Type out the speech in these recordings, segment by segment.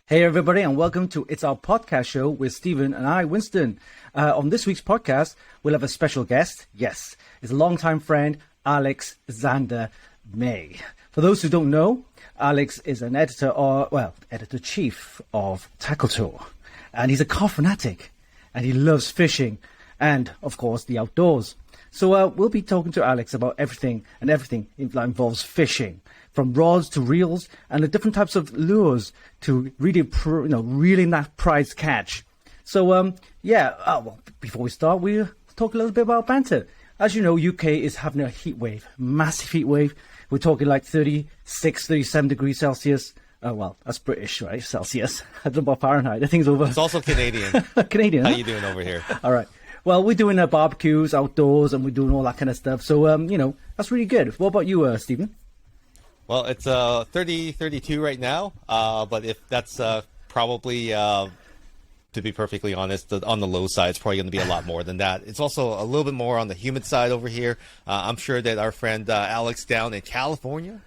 Hey everybody, and welcome to It's Our Podcast Show with Stephen and I, Winston. On this week's podcast, we'll have a special guest. Yes, it's a longtime friend, Alex Zander Mei. For those who don't know, Alex is an editor-chief of TackleTour. And he's a car fanatic, and he loves fishing and, of course, the outdoors. So we'll be talking to Alex about everything that involves fishing, from rods to reels and the different types of lures to really, reeling that prize catch. So, well, before we start, we'll talk a little bit about banter. As you know, UK is having a heat wave, massive heat wave. We're talking like 36, 37 degrees Celsius. Well, that's British, right? Celsius. I don't know about Fahrenheit. I think it's over. It's also Canadian. Canadian. How you doing over here? All right. Well, we're doing barbecues outdoors and we're doing all that kind of stuff. So, that's really good. What about you, Stephen? Well, it's 30, 32 right now. But if that's probably, to be perfectly honest, on the low side, it's probably going to be a lot more than that. It's also a little bit more on the humid side over here. I'm sure that our friend Alex down in California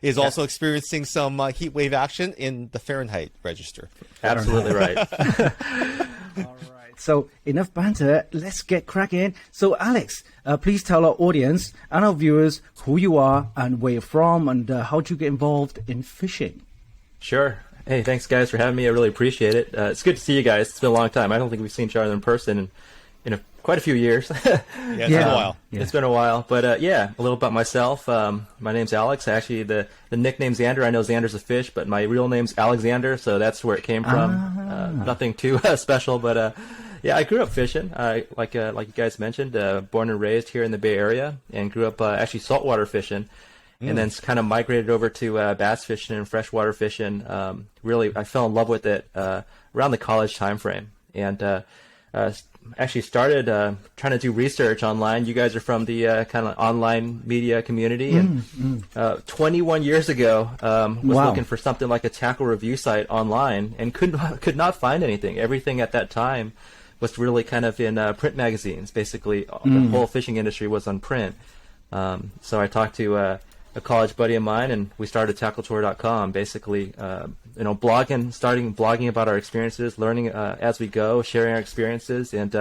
is also experiencing some heat wave action in the Fahrenheit register. Absolutely right. All right. So enough banter. Let's get cracking. So Alex, please tell our audience and our viewers who you are and where you're from and how did you get involved in fishing? Sure. Hey, thanks guys for having me. I really appreciate it. It's good to see you guys. It's been a long time. I don't think we've seen each other in person in quite a few years. It's been a while. Yeah. It's been a while. But a little about myself. My name's Alex. Actually, the nickname Zander, I know Zander's a fish, but my real name's Alexander, so that's where it came from. Nothing too special, but I grew up fishing. Like you guys mentioned, born and raised here in the Bay Area, and grew up actually saltwater fishing, and then kind of migrated over to bass fishing and freshwater fishing. Really, I fell in love with it around the college time frame, and actually started trying to do research online. You guys are from the kind of online media community, and 21 years ago was looking for something like a tackle review site online, and could not find anything. Everything at that time was really kind of in print magazines. Basically, the whole fishing industry was on print. So I talked to a college buddy of mine, and we started TackleTour.com. Basically, starting blogging about our experiences, learning as we go, sharing our experiences, and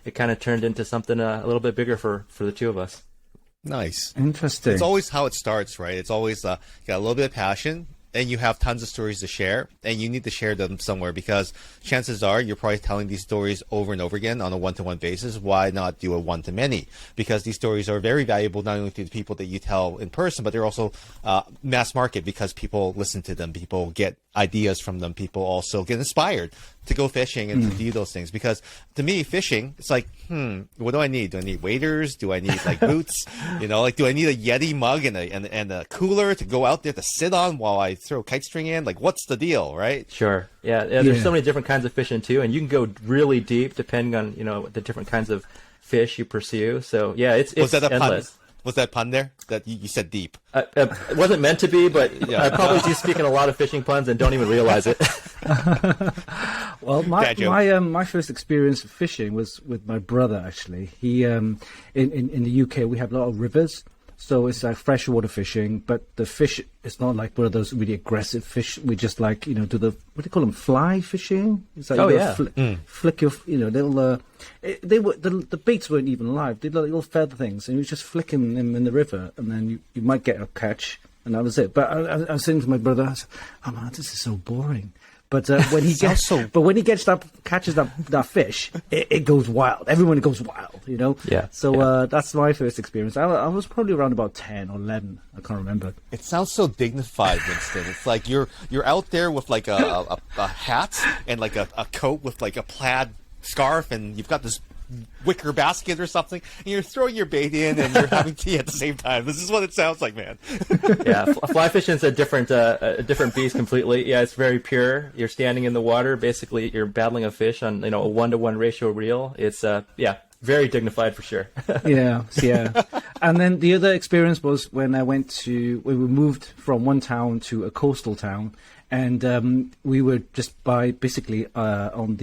it kind of turned into something a little bit bigger for the two of us. Nice. Interesting. It's always how it starts, right? It's always got a little bit of passion, and you have tons of stories to share, and you need to share them somewhere because chances are you're probably telling these stories over and over again on a one-to-one basis. Why not do a one-to-many? Because these stories are very valuable not only to the people that you tell in person, but they're also mass market because people listen to them, people get ideas from them, people also get inspired to go fishing and to do those things. Because to me, fishing, it's like, what do I need? Do I need waders? Do I need like boots? Do I need a Yeti mug and a cooler to go out there to sit on while I throw kite string in? Like, what's the deal, right? Sure. Yeah. There's so many different kinds of fishing too, and you can go really deep depending on the different kinds of fish you pursue. So yeah, it's endless. Was that pun there? That you said deep? It wasn't meant to be, but I probably do speak in a lot of fishing puns and don't even realize it. Well, my first experience of fishing was with my brother. Actually, he in the UK we have a lot of rivers, so it's like freshwater fishing. But the fish, it's not like one of those really aggressive fish. We just like do the what do you call them, fly fishing? It's like flick your little. The baits weren't even live. They were little feather things, and you just flicking them in the river, and then you might get a catch, and that was it. But I was saying to my brother, I said, "Oh man, this is so boring." But when he catches that fish, it goes wild. Everyone goes wild, Yeah. So that's my first experience. I was probably around about 10 or 11. I can't remember. It sounds so dignified, Winston. It's like you're out there with like a hat and like a coat with like a plaid scarf, and you've got this wicker basket or something, and you're throwing your bait in and you're having tea at the same time. This is what it sounds like, man. Yeah, fly fishing is a different beast completely. Yeah, it's very pure. You're standing in the water. Basically, you're battling a fish on a 1-to-1 ratio reel. It's very dignified for sure. Yeah. And then the other experience was when we moved from one town to a coastal town. And we were just basically on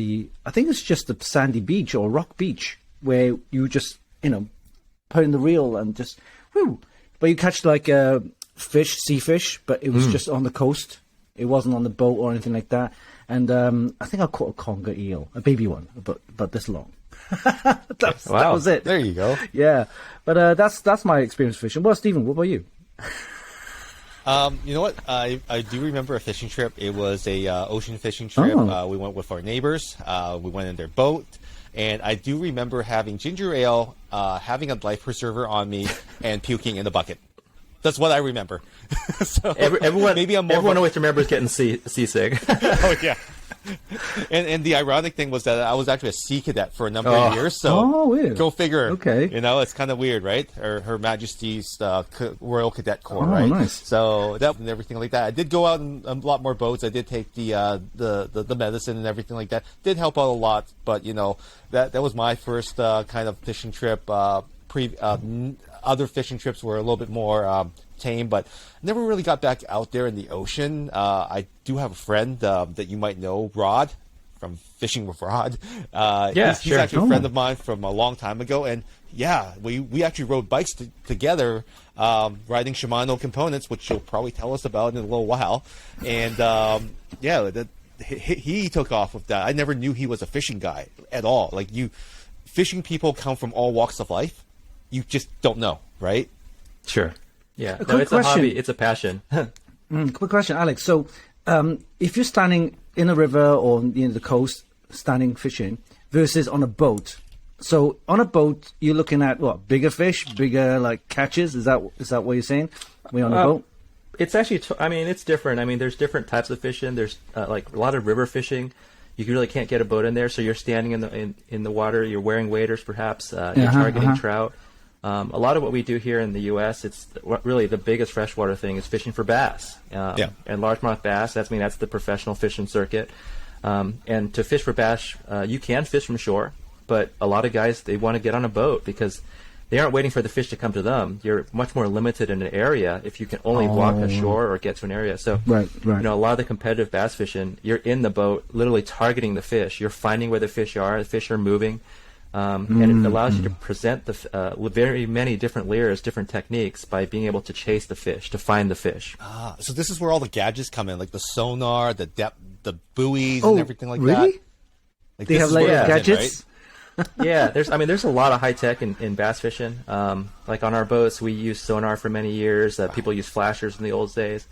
I think it's just a sandy beach or rock beach where you just, put in the reel and just, whoo. But you catch like sea fish, but it was just on the coast. It wasn't on the boat or anything like that. And I think I caught a conger eel, a baby one, about this long. That was it. There you go. Yeah, but that's my experience fishing. Well, Stephen, what about you? You know what? I do remember a fishing trip. It was a ocean fishing trip. We went with our neighbors. We went in their boat. And I do remember having ginger ale, having a life preserver on me, and puking in the bucket. That's what I remember. So everyone, maybe I'm more everyone always remembers getting seasick. Oh yeah. And the ironic thing was that I was actually a sea cadet for a number of years. So weird. Go figure. Okay. You know, it's kind of weird, right? Her Majesty's Royal Cadet Corps, Oh, right? nice. So that and everything like that. I did go out in a lot more boats. I did take the medicine and everything like that. Did help out a lot, but you know that was my first kind of fishing trip. Other fishing trips were a little bit more tame, but never really got back out there in the ocean. I do have a friend that you might know, Rod, from Fishing with Rod. He's actually a friend of mine from a long time ago, and yeah, we actually rode bikes together, riding Shimano components, which you'll probably tell us about in a little while. And he took off with that. I never knew he was a fishing guy at all. Like fishing people come from all walks of life. You just don't know, right? Sure. Yeah. Quick it's question. a hobby. It's a passion. Quick question, Alex. So, if you're standing in a river or near the coast, standing fishing, versus on a boat. So, on a boat, you're looking at what? Bigger fish, bigger like catches. Is that what you're saying? When you're on a boat. It's actually. It's different. I mean, there's different types of fishing. There's like a lot of river fishing. You really can't get a boat in there, so you're standing in the water. You're wearing waders, perhaps. You're targeting trout. A lot of what we do here in the U.S., it's really the biggest freshwater thing is fishing for bass. And largemouth bass, that's the professional fishing circuit. And to fish for bass, you can fish from shore, but a lot of guys, they want to get on a boat because they aren't waiting for the fish to come to them. You're much more limited in an area if you can only walk ashore or get to an area. So, right. You know, a lot of the competitive bass fishing, you're in the boat, literally targeting the fish. You're finding where the fish are. The fish are moving. And it allows you to present with very many different layers, different techniques by being able to chase the fish, to find the fish. So this is where all the gadgets come in, like the sonar, the depth, the buoys, and everything like that. Really? Like they have like gadgets? Right? Yeah, there's a lot of high tech in bass fishing. Like on our boats, we use sonar for many years. People use flashers in the old days.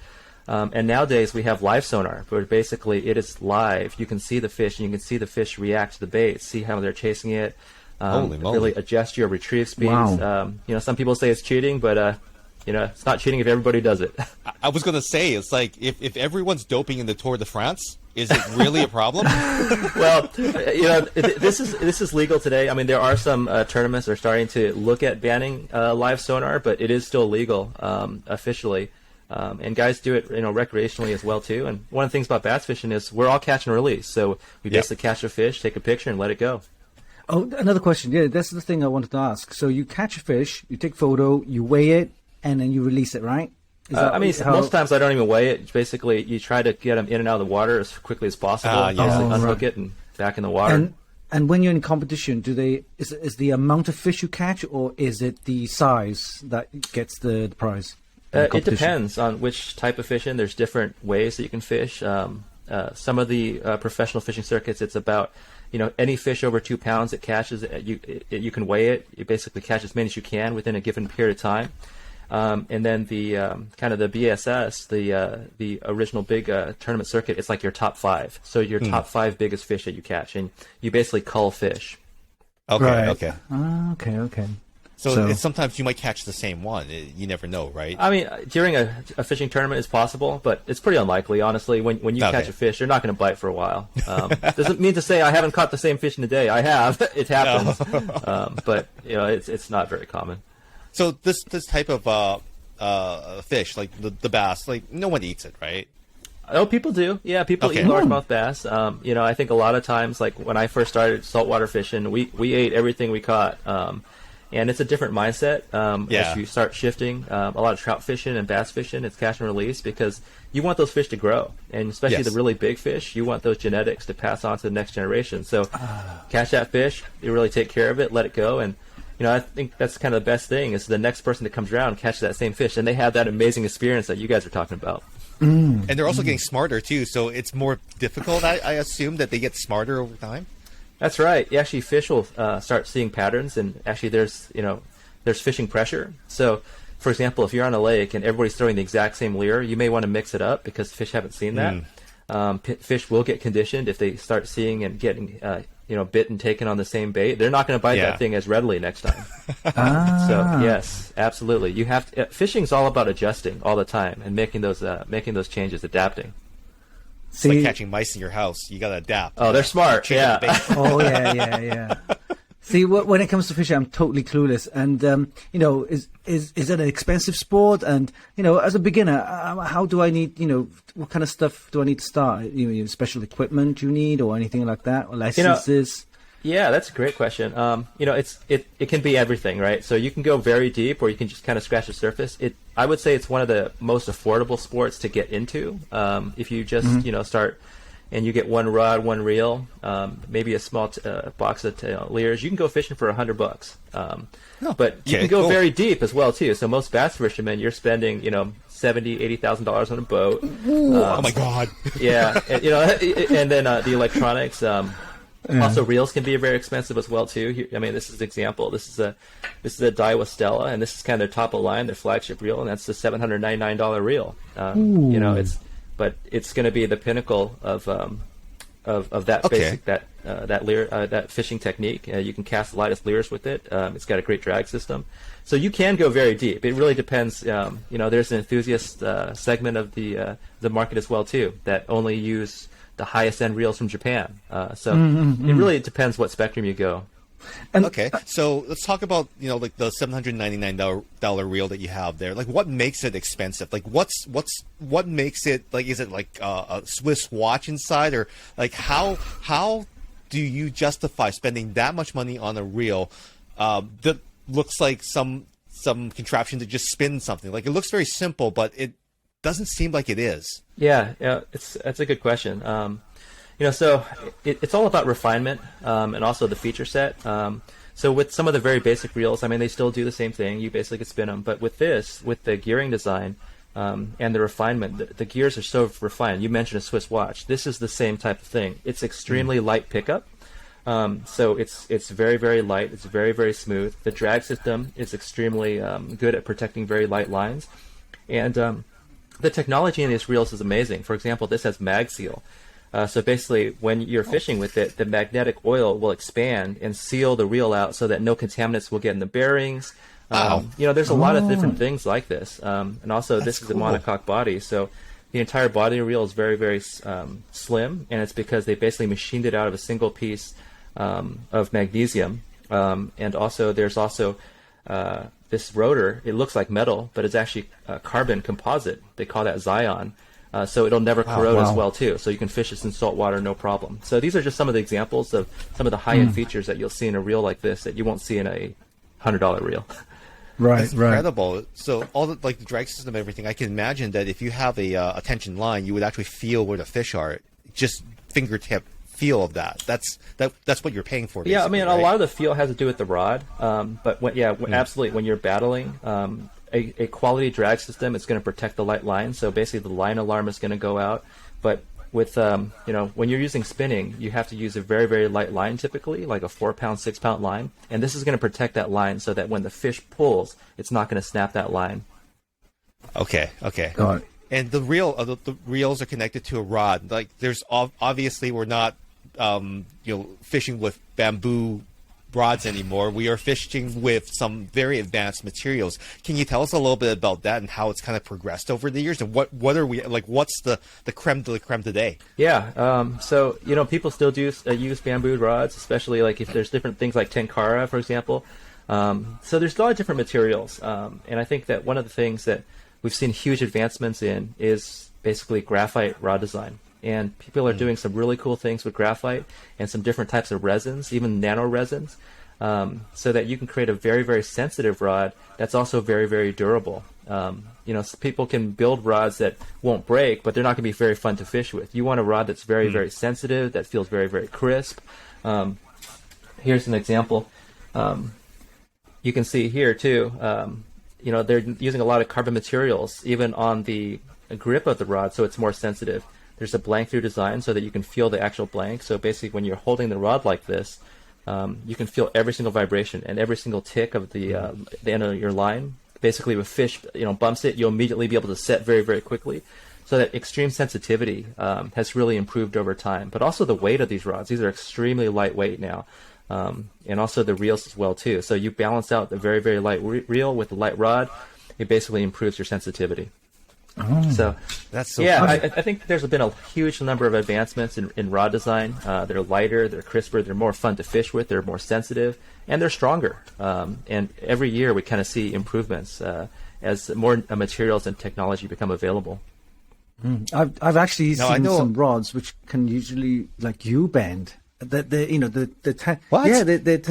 And nowadays we have live sonar, where basically it is live. You can see the fish, and you can see the fish react to the bait, see how they're chasing it, really adjust your retrieve speeds. Wow. You know, some people say it's cheating, but you know, it's not cheating if everybody does it. I was going to say, it's like if everyone's doping in the Tour de France, is it really a problem? Well, you know, this is legal today. I mean, there are some tournaments that are starting to look at banning live sonar, but it is still legal officially. And guys do it, you know, recreationally as well too. And one of the things about bass fishing is we're all catch and release. So we basically catch a fish, take a picture, and let it go. Oh, another question. Yeah, that's the thing I wanted to ask. So you catch a fish, you take photo, you weigh it, and then you release it, right? Most times I don't even weigh it. Basically, you try to get them in and out of the water as quickly as possible. Unhook it and back in the water. And when you're in competition, is the amount of fish you catch, or is it the size that gets the prize? It depends on which type of fishing. There's different ways that you can fish. Some of the professional fishing circuits, it's about, you know, any fish over 2 pounds it catches, you can weigh it. You basically catch as many as you can within a given period of time. And then the kind of the BSS, the original big tournament circuit, it's like your top 5. So your top 5 biggest fish that you catch, and you basically cull fish. Okay, right. okay. Okay. So sometimes you might catch the same one. You never know, right? I mean, during a fishing tournament is possible, but it's pretty unlikely, honestly. When you catch a fish, you're not going to bite for a while. Doesn't mean to say I haven't caught the same fish in a day. I have. It happens. No. But, you know, it's not very common. So this type of fish, like the bass, like no one eats it, right? Oh, people do. Yeah, people eat largemouth bass. You know, I think a lot of times, like when I first started saltwater fishing, we ate everything we caught. And it's a different mindset as you start shifting. A lot of trout fishing and bass fishing, it's catch and release because you want those fish to grow. And especially the really big fish, you want those genetics to pass on to the next generation. So catch that fish, you really take care of it, let it go. And, you know, I think that's kind of the best thing is the next person that comes around catches that same fish. And they have that amazing experience that you guys are talking about. And they're also getting smarter too, so it's more difficult. I assume that they get smarter over time. That's right. Actually, fish will start seeing patterns, and actually, there's fishing pressure. So, for example, if you're on a lake and everybody's throwing the exact same lure, you may want to mix it up because fish haven't seen that. Fish will get conditioned if they start seeing and getting bit and taken on the same bait. They're not going to bite that thing as readily next time. So yes, absolutely. You have to, fishing's all about adjusting all the time and making those changes, adapting. It's like catching mice in your house. You got to adapt. Oh, they're smart. Yeah. Oh, yeah. See, when it comes to fishing, I'm totally clueless. And, is it an expensive sport? And, as a beginner, how do I need, what kind of stuff do I need to start? Special equipment you need or anything like that? Or licenses? Yeah, that's a great question. It can be everything, right? So you can go very deep, or you can just kind of scratch the surface. I would say it's one of the most affordable sports to get into. If you just start and you get one rod, one reel, maybe a small box of leers, you can go fishing for $100. But you can go very deep as well too. So most bass fishermen, you're spending $70,000-$80,000 on a boat. Oh my God! Yeah, and then the electronics. Also, reels can be very expensive as well too. I mean, this is an example. This is a Daiwa Stella, and this is kind of their top of line, their flagship reel, and that's the $799 reel. It's going to be the pinnacle of that basic that fishing technique. You can cast the lightest leers with it. It's got a great drag system, so you can go very deep. It really depends. There's an enthusiast segment of the market as well too that only use the highest end reels from Japan. It really depends what spectrum you go. Okay, so let's talk about like the $799 reel that you have there. Like, what makes it expensive? Like, what makes it like? Is it like a Swiss watch inside, or like how do you justify spending that much money on a reel that looks like some contraption to just spin something? Like, it looks very simple, but it doesn't seem like it is. Yeah, that's a good question. So it's all about refinement and also the feature set. So with some of the very basic reels, I mean, they still do the same thing. You basically could spin them. But with the gearing design and the refinement, the gears are so refined. You mentioned a Swiss watch. This is the same type of thing. It's extremely light pickup. So it's very, very light. It's very, very smooth. The drag system is extremely good at protecting very light lines. And the technology in these reels is amazing. For example, this has mag seal. So basically, when you're fishing with it, the magnetic oil will expand and seal the reel out so that no contaminants will get in the bearings. There's a lot of different things like this. And also, this is a monocoque body, so the entire body of the reel is very, very slim, and it's because they basically machined it out of a single piece of magnesium. And also, there's also this rotor. It looks like metal, but it's actually carbon composite. They call that Zion. So it'll never corrode as well too. So you can fish this in salt water, no problem. So these are just some of the examples of some of the high-end features that you'll see in a reel like this that you won't see in a $100 reel. It's incredible. So all the the drag system and everything, I can imagine that if you have a tension line, you would actually feel where the fish are. Just fingertip feel of that. That's what you're paying for. Yeah, I mean, right? a lot of the feel has to do with the rod. Absolutely. When you're battling, a quality drag system is going to protect the light line. So basically, the line alarm is going to go out. But with when you're using spinning, you have to use a very, very light line, typically like a 4-pound, 6-pound line, and this is going to protect that line so that when the fish pulls, it's not going to snap that line. Okay. Got it. And the reels are connected to a rod. Like, there's obviously we're not fishing with bamboo rods anymore. We are fishing with some very advanced materials. Can you tell us a little bit about that and how it's kind of progressed over the years, and what are we like? What's the creme de la creme today? Yeah. So people still do use bamboo rods, especially like if there's different things like tenkara, for example. So there's a lot of different materials, and I think that one of the things that we've seen huge advancements in is basically graphite rod design. And people are doing some really cool things with graphite and some different types of resins, even nano resins, so that you can create a very, very sensitive rod that's also very, very durable. People can build rods that won't break, but they're not going to be very fun to fish with. You want a rod that's very, very sensitive, that feels very, very crisp. Here's an example. You can see here, too, they're using a lot of carbon materials, even on the grip of the rod, so it's more sensitive. There's a blank through design so that you can feel the actual blank. So basically, when you're holding the rod like this, you can feel every single vibration and every single tick of the end of your line. Basically, if a fish bumps it, you'll immediately be able to set very, very quickly. So that extreme sensitivity has really improved over time. But also the weight of these rods. These are extremely lightweight now. And also the reels as well, too. So you balance out the very, very light reel with the light rod. It basically improves your sensitivity. So that's so yeah, funny. I think there's been a huge number of advancements in rod design. They're lighter, they're crisper, they're more fun to fish with, they're more sensitive, and they're stronger. And every year we kind of see improvements as more materials and technology become available. I've actually seen some rods which can usually like U-bend. The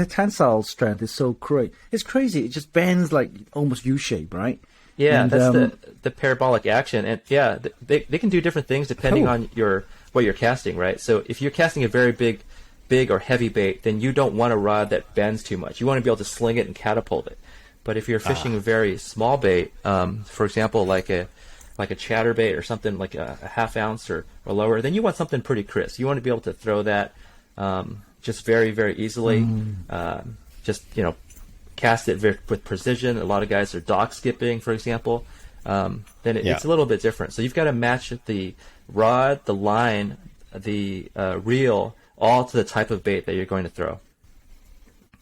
tensile strength is so great. It's crazy. It just bends like almost U-shape, right? Yeah, and, that's the parabolic action, and yeah, they can do different things depending on what you're casting, right? So if you're casting a very big or heavy bait, then you don't want a rod that bends too much. You want to be able to sling it and catapult it. But if you're fishing a very small bait, for example, like a chatterbait or something like a half ounce or lower, then you want something pretty crisp. You want to be able to throw that just very, very easily. Cast it with precision. A lot of guys are dock skipping, for example. Then it's a little bit different. So you've got to match the rod, the line, the reel, all to the type of bait that you're going to throw.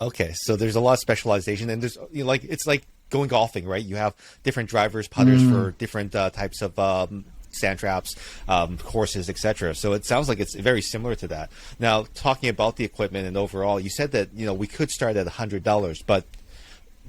Okay, so there's a lot of specialization, and there's it's like going golfing, right? You have different drivers, putters for different types of sand traps, courses, etc. So it sounds like it's very similar to that. Now, talking about the equipment and overall, you said that we could start at $100, but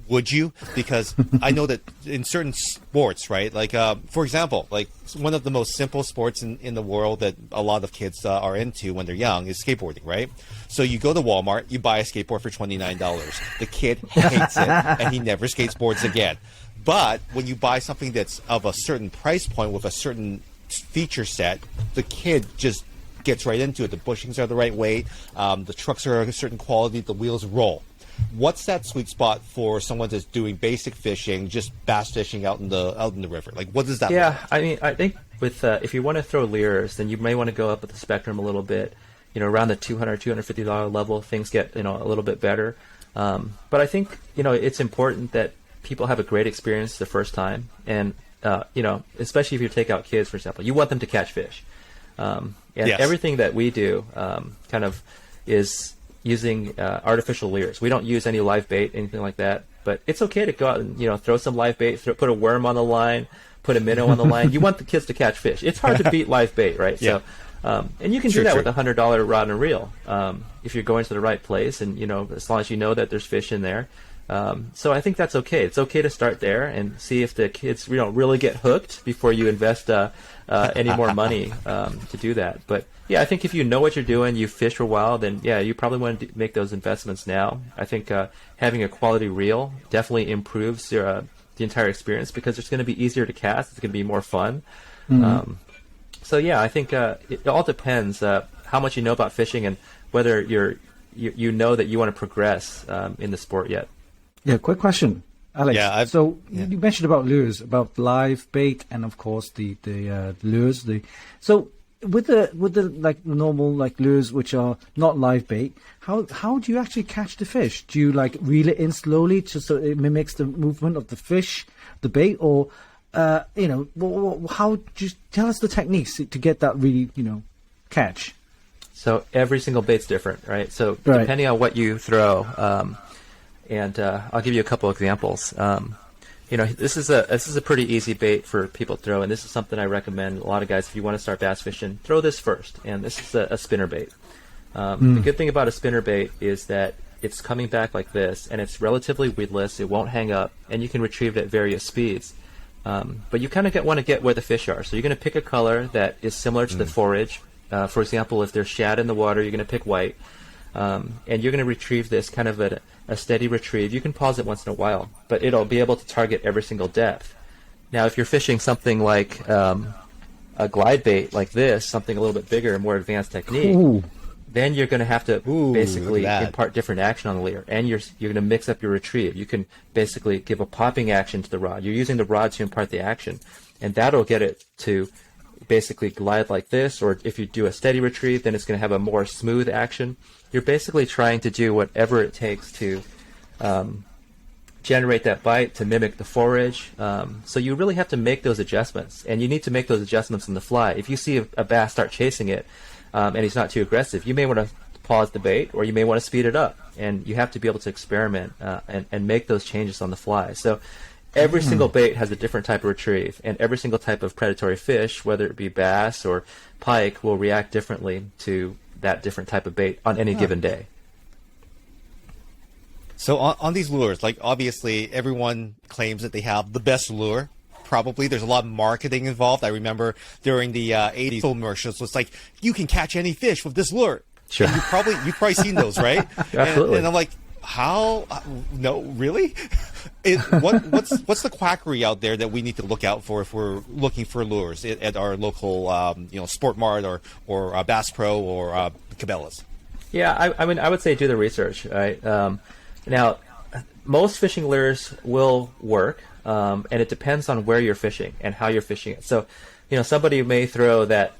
would you? Because I know that in certain sports, right? Like, for example, like one of the most simple sports in the world that a lot of kids are into when they're young is skateboarding, right? So you go to Walmart, you buy a skateboard for $29. The kid hates it, and he never skateboards again. But when you buy something that's of a certain price point with a certain feature set, the kid just gets right into it. The bushings are the right weight, the trucks are a certain quality, the wheels roll. What's that sweet spot for someone that's doing basic fishing, just bass fishing out in the river? Like, what does that look like? I mean, I think with if you want to throw lures, then you may want to go up with the spectrum a little bit. Around the $200, $250 level, things get a little bit better. But I think it's important that people have a great experience the first time, and especially if you take out kids, for example, you want them to catch fish. Everything that we do kind of is using artificial lures. We don't use any live bait, anything like that. But it's okay to go out and throw some live bait, put a worm on the line, put a minnow on the line. You want the kids to catch fish. It's hard to beat live bait, right? Yeah. So, and you can do that with a $100 rod and reel if you're going to the right place, and as long as you know that there's fish in there. So I think that's okay. It's okay to start there and see if the kids really get hooked before you invest any more money to do that. But yeah, I think if you know what you're doing, you fish for a while, then yeah, you probably want to make those investments now. I think having a quality reel definitely improves the entire experience because it's going to be easier to cast. It's going to be more fun. So yeah, I think it all depends how much you know about fishing and whether you know that you want to progress in the sport yet. Yeah, quick question, Alex. Yeah, you mentioned about lures, about live bait, and of course the lures. So with the like normal like lures which are not live bait, how do you actually catch the fish? Do you like reel it in slowly so it mimics the movement of the fish, the bait, or how do you tell us the techniques to get that really catch? So every single bait's different, right? So depending on what you throw. And I'll give you a couple examples. This is a pretty easy bait for people to throw, and this is something I recommend a lot of guys if you want to start bass fishing, throw this first. And this is a spinner bait. The good thing about a spinner bait is that it's coming back like this, and it's relatively weedless. It won't hang up, and you can retrieve it at various speeds. But you kind of want to get where the fish are. So you're going to pick a color that is similar to the forage. For example, if there's shad in the water, you're going to pick white. And you're going to retrieve this kind of a steady retrieve. You can pause it once in a while, but it'll be able to target every single depth. Now, if you're fishing something like a glide bait like this, something a little bit bigger, more advanced technique, then you're going to have to basically impart different action on the lure, and you're going to mix up your retrieve. You can basically give a popping action to the rod. You're using the rod to impart the action. and that'll get it to basically glide like this. Or if you do a steady retrieve, then it's going to have a more smooth action. You're basically trying to do whatever it takes to generate that bite to mimic the forage. So you really have to make those adjustments, and you need to make those adjustments on the fly. If you see a bass start chasing it and he's not too aggressive, you may want to pause the bait, or you may want to speed it up, and you have to be able to experiment and make those changes on the fly. So every single bait has a different type of retrieve, and every single type of predatory fish, whether it be bass or pike, will react differently to that different type of bait on any given day. So on these lures, like obviously everyone claims that they have the best lure. Probably there's a lot of marketing involved. I remember during the 80s commercials, it's like, you can catch any fish with this lure. Sure. And you've probably seen those, right? Absolutely. And I'm like, how? No, really? What's the quackery out there that we need to look out for if we're looking for lures at our local, Sport Mart or Bass Pro or Cabela's? Yeah, I mean, I would say do the research. Right? Now, most fishing lures will work, and it depends on where you're fishing and how you're fishing it. So, somebody may throw that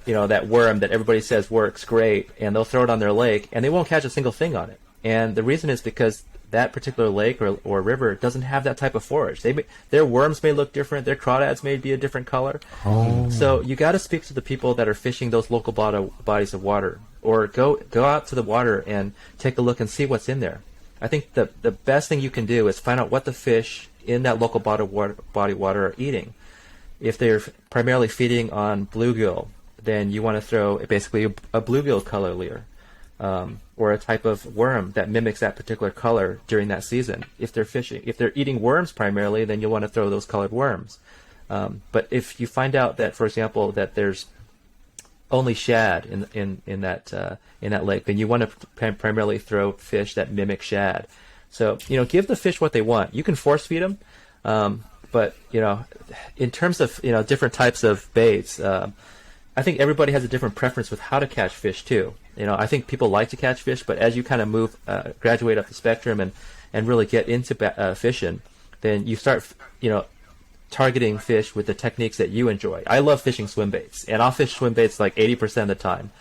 worm that everybody says works great, and they'll throw it on their lake, and they won't catch a single thing on it. And the reason is because that particular lake or river doesn't have that type of forage. Their worms may look different. Their crawdads may be a different color. Oh. So you got to speak to the people that are fishing those local bodies of water, or go out to the water and take a look and see what's in there. I think the best thing you can do is find out what the fish in that local body of water are eating. If they're primarily feeding on bluegill, then you want to throw basically a bluegill color lure, or a type of worm that mimics that particular color during that season. If they're eating worms primarily, then you'll want to throw those colored worms. But if you find out that, for example, that there's only shad in that lake, then you want to primarily throw fish that mimic shad. So give the fish what they want. You can force feed them, but in terms of different types of baits, I think everybody has a different preference with how to catch fish too. I think people like to catch fish, but as you kind of graduate up the spectrum and really get into fishing, then you start targeting fish with the techniques that you enjoy. I love fishing swim baits, and I'll fish swim baits like 80% of the time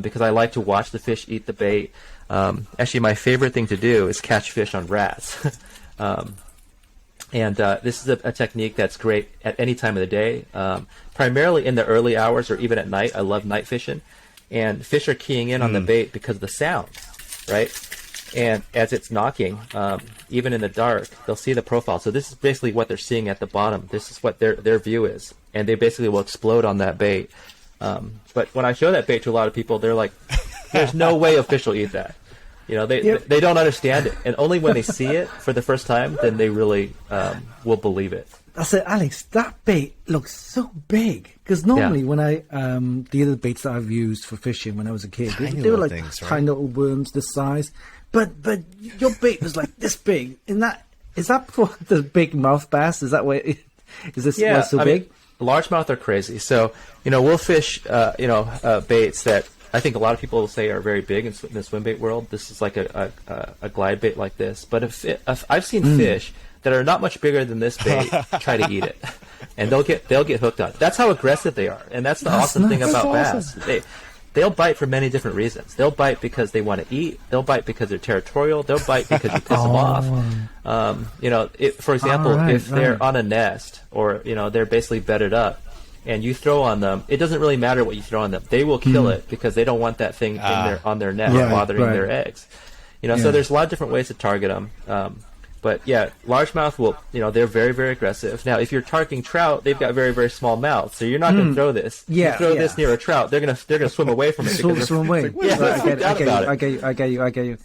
because I like to watch the fish eat the bait. Actually, my favorite thing to do is catch fish on rats. And this is a technique that's great at any time of the day, primarily in the early hours or even at night. I love night fishing. And fish are keying in on the bait because of the sound, right? And as it's knocking, even in the dark, they'll see the profile. So this is basically what they're seeing at the bottom. This is what their view is. And they basically will explode on that bait. But when I show that bait to a lot of people, they're like, there's no way a fish will eat that. They don't understand it. And only when they see it for the first time, then they really will believe it. I said, Alex, that bait looks so big. Because normally when the other baits that I've used for fishing when I was a kid, they were like things, right? Tiny little worms this size. But your bait was like this big. Is that for the big mouth bass? Is that why? Is this why it's so big? Largemouth are crazy. So we'll fish baits that I think a lot of people will say are very big in the swim bait world. This is like a glide bait like this. But if I've seen fish that are not much bigger than this bait try to eat it, and they'll get hooked on it. That's how aggressive they are, and that's the awesome thing about bass. They'll bite for many different reasons. They'll bite because they want to eat. They'll bite because they're territorial. They'll bite because you piss them off. For example, if they're on a nest or they're basically bedded up, and you throw on them, it doesn't really matter what you throw on them. They will kill it because they don't want that thing on their nest bothering their eggs. So there's a lot of different ways to target them. But yeah, largemouth will, they're very, very aggressive. Now, if you're targeting trout, they've got very, very small mouths, so you're not going to throw this. You throw this near a trout, they're gonna swim away from it. Swim away. I get you.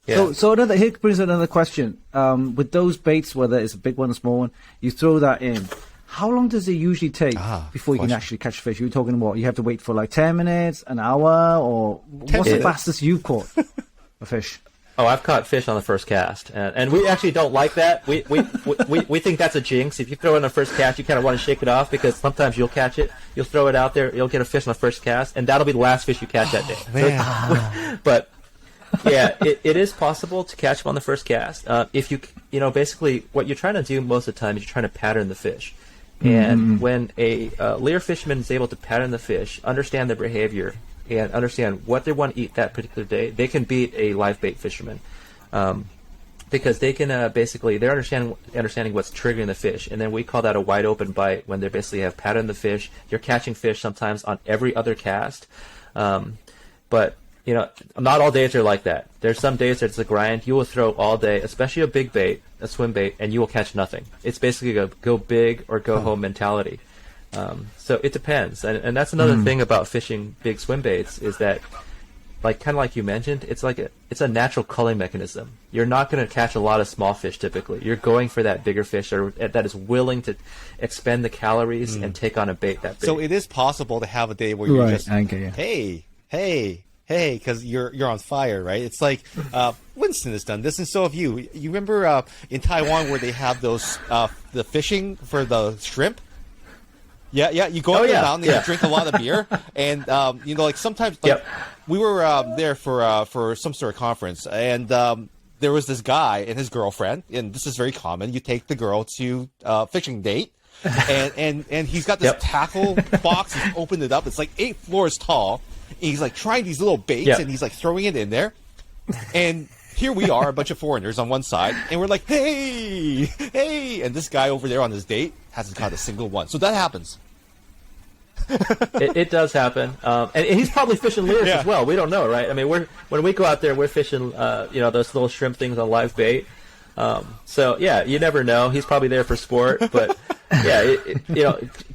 Yeah. So here brings another question. With those baits, whether it's a big one or small one, you throw that in. How long does it usually take before you can actually catch fish? You're talking what? You have to wait for like 10 minutes, an hour, or what's the fastest you've caught a fish? Oh, I've caught fish on the first cast, and we actually don't like that. We think that's a jinx. If you throw it on the first cast, you kind of want to shake it off because sometimes you'll catch it, you'll throw it out there, you'll get a fish on the first cast, and that'll be the last fish you catch that day. But yeah, it is possible to catch them on the first cast. If basically what you're trying to do most of the time is you're trying to pattern the fish. And when a leader fisherman is able to pattern the fish, understand their behavior, and understand what they want to eat that particular day, they can beat a live bait fisherman. Because they can basically, they're understanding what's triggering the fish. And then we call that a wide open bite, when they basically have patterned the fish. You're catching fish sometimes on every other cast. But, you know, not all days are like that. There's some days that it's a grind. You will throw all day, especially a big bait, a swim bait, and you will catch nothing. It's basically a go big or go home mentality. So it depends. And that's another thing about fishing big swim baits, is that, like, kind of like you mentioned, it's a natural culling mechanism. You're not going to catch a lot of small fish typically. You're going for that bigger fish that is willing to expend the calories and take on a bait that big. So it is possible to have a day where you're just, hey, because you're on fire, right? It's like Winston has done this, and so have you. You remember in Taiwan where they have those the fishing for the shrimp? Yeah. You go up the mountain and you drink a lot of beer, and you know, like sometimes, like, we were there for some sort of conference, and there was this guy and his girlfriend, and this is very common. You take the girl to fishing date, and he's got this tackle box. He's opened it up. It's like 8 floors tall. And he's like trying these little baits, and he's like throwing it in there, and here we are, a bunch of foreigners on one side, and we're like, hey, and this guy over there on his date hasn't caught a single one. So that happens. It does happen, and he's probably fishing lures as well. We don't know, right? I mean, when we go out there, we're fishing, those little shrimp things on live bait. So yeah, you never know. He's probably there for sport, but yeah,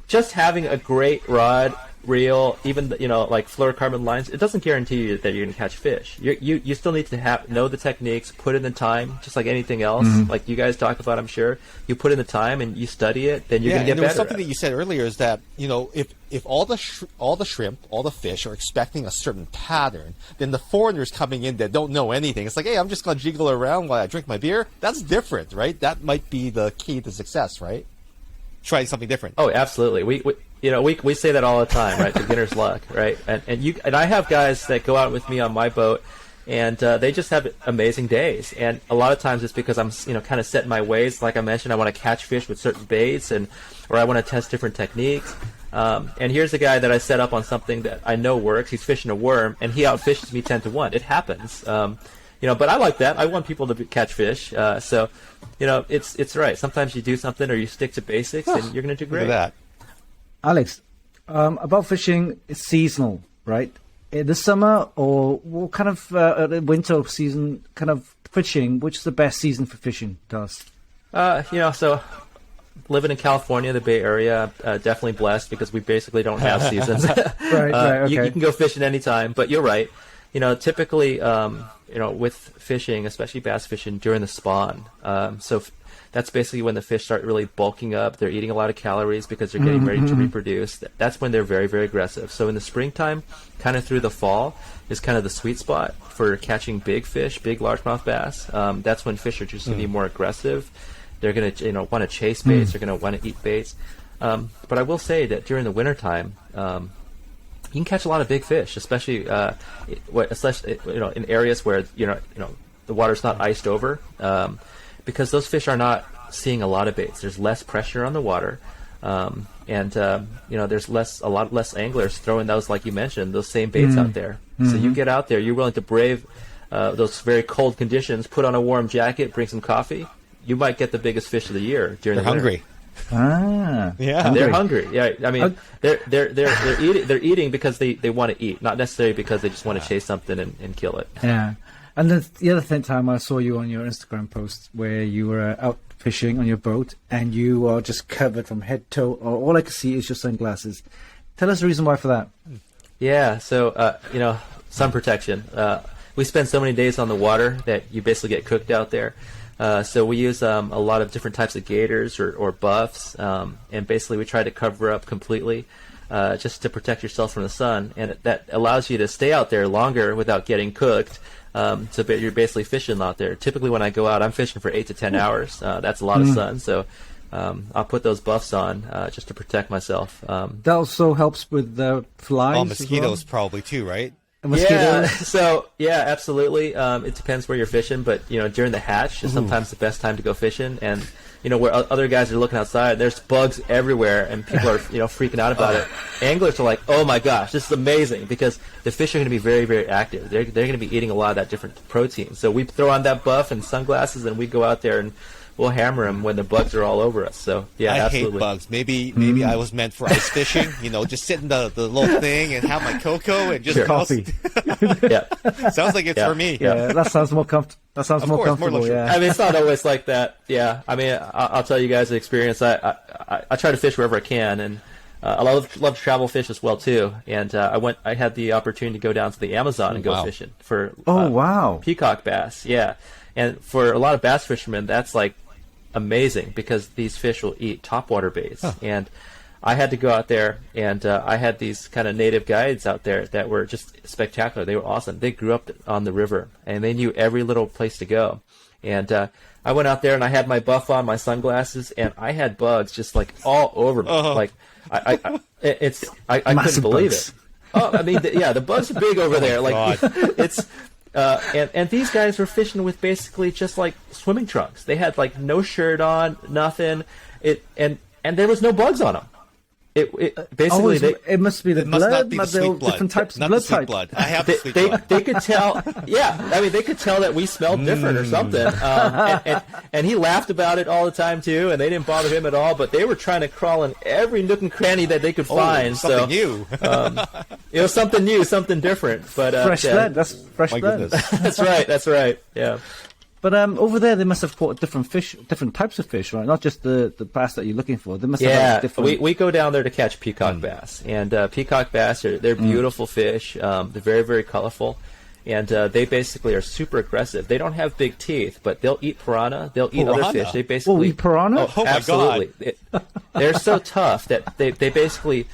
just having a great rod, reel, even like fluorocarbon lines, it doesn't guarantee you that you're going to catch fish. You still need to know the techniques, put in the time, just like anything else. Like you guys talk about, I'm sure. You put in the time and you study it, then you're going to get better. Something that you said earlier is that if all the shrimp, all the fish are expecting a certain pattern, then the foreigners coming in that don't know anything, it's like, hey, I'm just going to jiggle around while I drink my beer. That's different, right? That might be the key to success, right? Try something different. Oh, absolutely. We say that all the time, right? Beginner's luck, right? And I have guys that go out with me on my boat, and they just have amazing days. And a lot of times it's because I'm kind of set in my ways. Like I mentioned, I want to catch fish with certain baits, or I want to test different techniques. And here's a guy that I set up on something that I know works. He's fishing a worm, and he outfishes me 10-1. It happens. But I like that. I want people to catch fish. So, it's right. Sometimes you do something or you stick to basics, and you're going to do great. Look at that. Alex, about fishing, it's seasonal, right? In the summer or what kind of winter season kind of fishing, which is the best season for fishing to us? So living in California, the Bay Area, definitely blessed because we basically don't have seasons. Right, okay. You can go fishing anytime, but you're right. Typically, with fishing, especially bass fishing, during the spawn. That's basically when the fish start really bulking up. They're eating a lot of calories because they're getting ready to reproduce. That's when they're very, very aggressive. So in the springtime, kind of through the fall, is kind of the sweet spot for catching big fish, big largemouth bass. That's when fish are just going to be more aggressive. They're going to want to chase baits. They're going to want to eat baits. But I will say that during the wintertime, you can catch a lot of big fish, especially in areas where the water's not iced over, because those fish are not seeing a lot of baits. There's less pressure on the water, and there's a lot less anglers throwing those, like you mentioned, those same baits out there. So you get out there, you're willing to brave those very cold conditions, put on a warm jacket, bring some coffee. You might get the biggest fish of the year during the winter. Hungry. Yeah, they're hungry. Yeah, I mean, they're eating because they want to eat, not necessarily because they just want to chase something and kill it. Yeah, and the other time I saw you on your Instagram post where you were out fishing on your boat and you are just covered from head to toe. All I can see is your sunglasses. Tell us the reason why for that. Yeah, so sun protection. We spend so many days on the water that you basically get cooked out there. So we use a lot of different types of gaiters or buffs, and basically we try to cover up completely just to protect yourself from the sun, and that allows you to stay out there longer without getting cooked. So you're basically fishing out there. Typically when I go out, I'm fishing for 8 to 10 hours. That's a lot of sun, so I'll put those buffs on just to protect myself. That also helps with the flies. Mosquitoes probably too, right? Mosquitoes. Yeah, absolutely. It depends where you're fishing, but during the hatch is sometimes the best time to go fishing, and where other guys are looking outside, there's bugs everywhere, and people are, freaking out about it. Anglers are like, oh my gosh, this is amazing, because the fish are going to be very, very active. They're going to be eating a lot of that different protein. So we throw on that buff and sunglasses, and we go out there and we'll hammer them when the bugs are all over us. So yeah, I absolutely. hate bugs. Maybe I was meant for ice fishing. Just sit in the little thing and have my cocoa and just coffee. Yeah, sounds like it's for me. Yeah, that sounds more comfortable. That sounds more comfortable. Yeah. I mean, it's not always like that. Yeah, I mean, I'll tell you guys the experience. I try to fish wherever I can, and I love to travel fish as well too. And I had the opportunity to go down to the Amazon and go fishing for peacock bass. Yeah, and for a lot of bass fishermen, that's like amazing, because these fish will eat topwater baits. And I had to go out there, and I had these kind of native guides out there that were just spectacular. They were awesome. They grew up on the river, and they knew every little place to go. And I went out there, and I had my buff on, my sunglasses, and I had bugs just like all over me. Like I couldn't believe it. Oh, I mean, the bugs are big over there. Like it's. And these guys were fishing with basically just like swimming trunks. They had like no shirt on, nothing. And there was no bugs on them. Basically it must be the blood. Must not be the sweet blood. Different types not of blood the sweet type. blood. I have the sweet blood. They could tell. Yeah, I mean, they could tell that we smelled different or something. And he laughed about it all the time too, and they didn't bother him at all. But they were trying to crawl in every nook and cranny that they could find. Something new. It was something new, something different. But fresh blood. That's fresh My blood. goodness. That's right. Yeah. But over there, they must have caught different fish, different types of fish, right? Not just the bass that you're looking for. They must have different. We go down there to catch peacock bass, and peacock bass they're beautiful fish. They're very, very colorful, and they basically are super aggressive. They don't have big teeth, but they'll eat piranha. They'll eat other fish. They basically eat piranha. Oh, absolutely. My God. They're so tough that they basically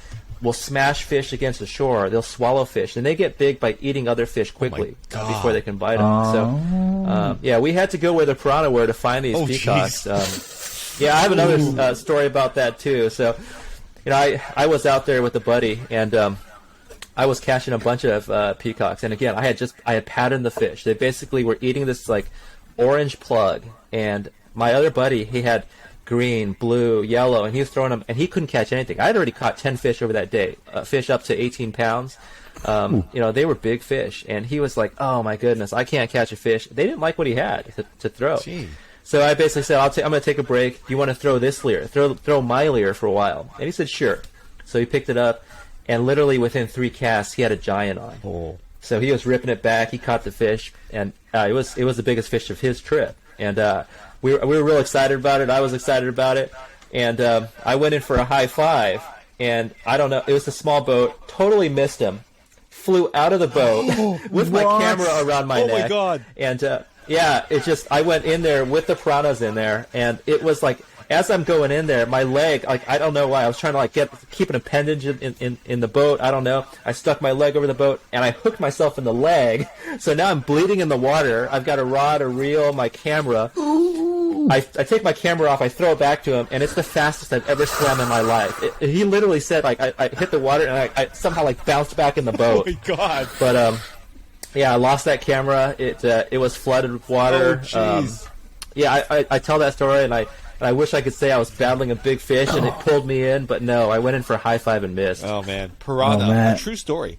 will smash fish against the shore. They'll swallow fish, and they get big by eating other fish quickly before they can bite them. So, we had to go where the piranha were to find these peacocks. I have another story about that too. So, I was out there with a buddy, and I was catching a bunch of peacocks. And again, I had patterned the fish. They basically were eating this like orange plug, and my other buddy, he had green, blue, yellow, and he was throwing them, and he couldn't catch anything. I had already caught 10 fish over that day, fish up to 18 pounds. They were big fish, and he was like, oh my goodness, I can't catch a fish. They didn't like what he had to throw. Gee. So I basically said, I'm going to take a break. Do you want to throw this lure? Throw my lure for a while. And he said, sure. So he picked it up, and literally within 3 casts, he had a giant on. Oh. So he was ripping it back. He caught the fish, and it was the biggest fish of his trip. And we were real excited about it. I was excited about it. And I went in for a high five, and I don't know, it was a small boat, totally missed him, flew out of the boat with my camera around my neck. Oh my God. And I went in there with the piranhas in there, and it was like, as I'm going in there, my leg, like, I don't know why, I was trying to keep an appendage in the boat. I don't know. I stuck my leg over the boat, and I hooked myself in the leg. So now I'm bleeding in the water. I've got a rod, a reel, my camera. I take my camera off, I throw it back to him, and it's the fastest I've ever swam in my life. He literally said, like, I hit the water, and I somehow, like, bounced back in the boat. Oh my God. But, I lost that camera. It was flooded with water. Oh, jeez. I tell that story, and I wish I could say I was battling a big fish and it pulled me in, but no, I went in for a high five and missed. Oh man, piranha, a true story.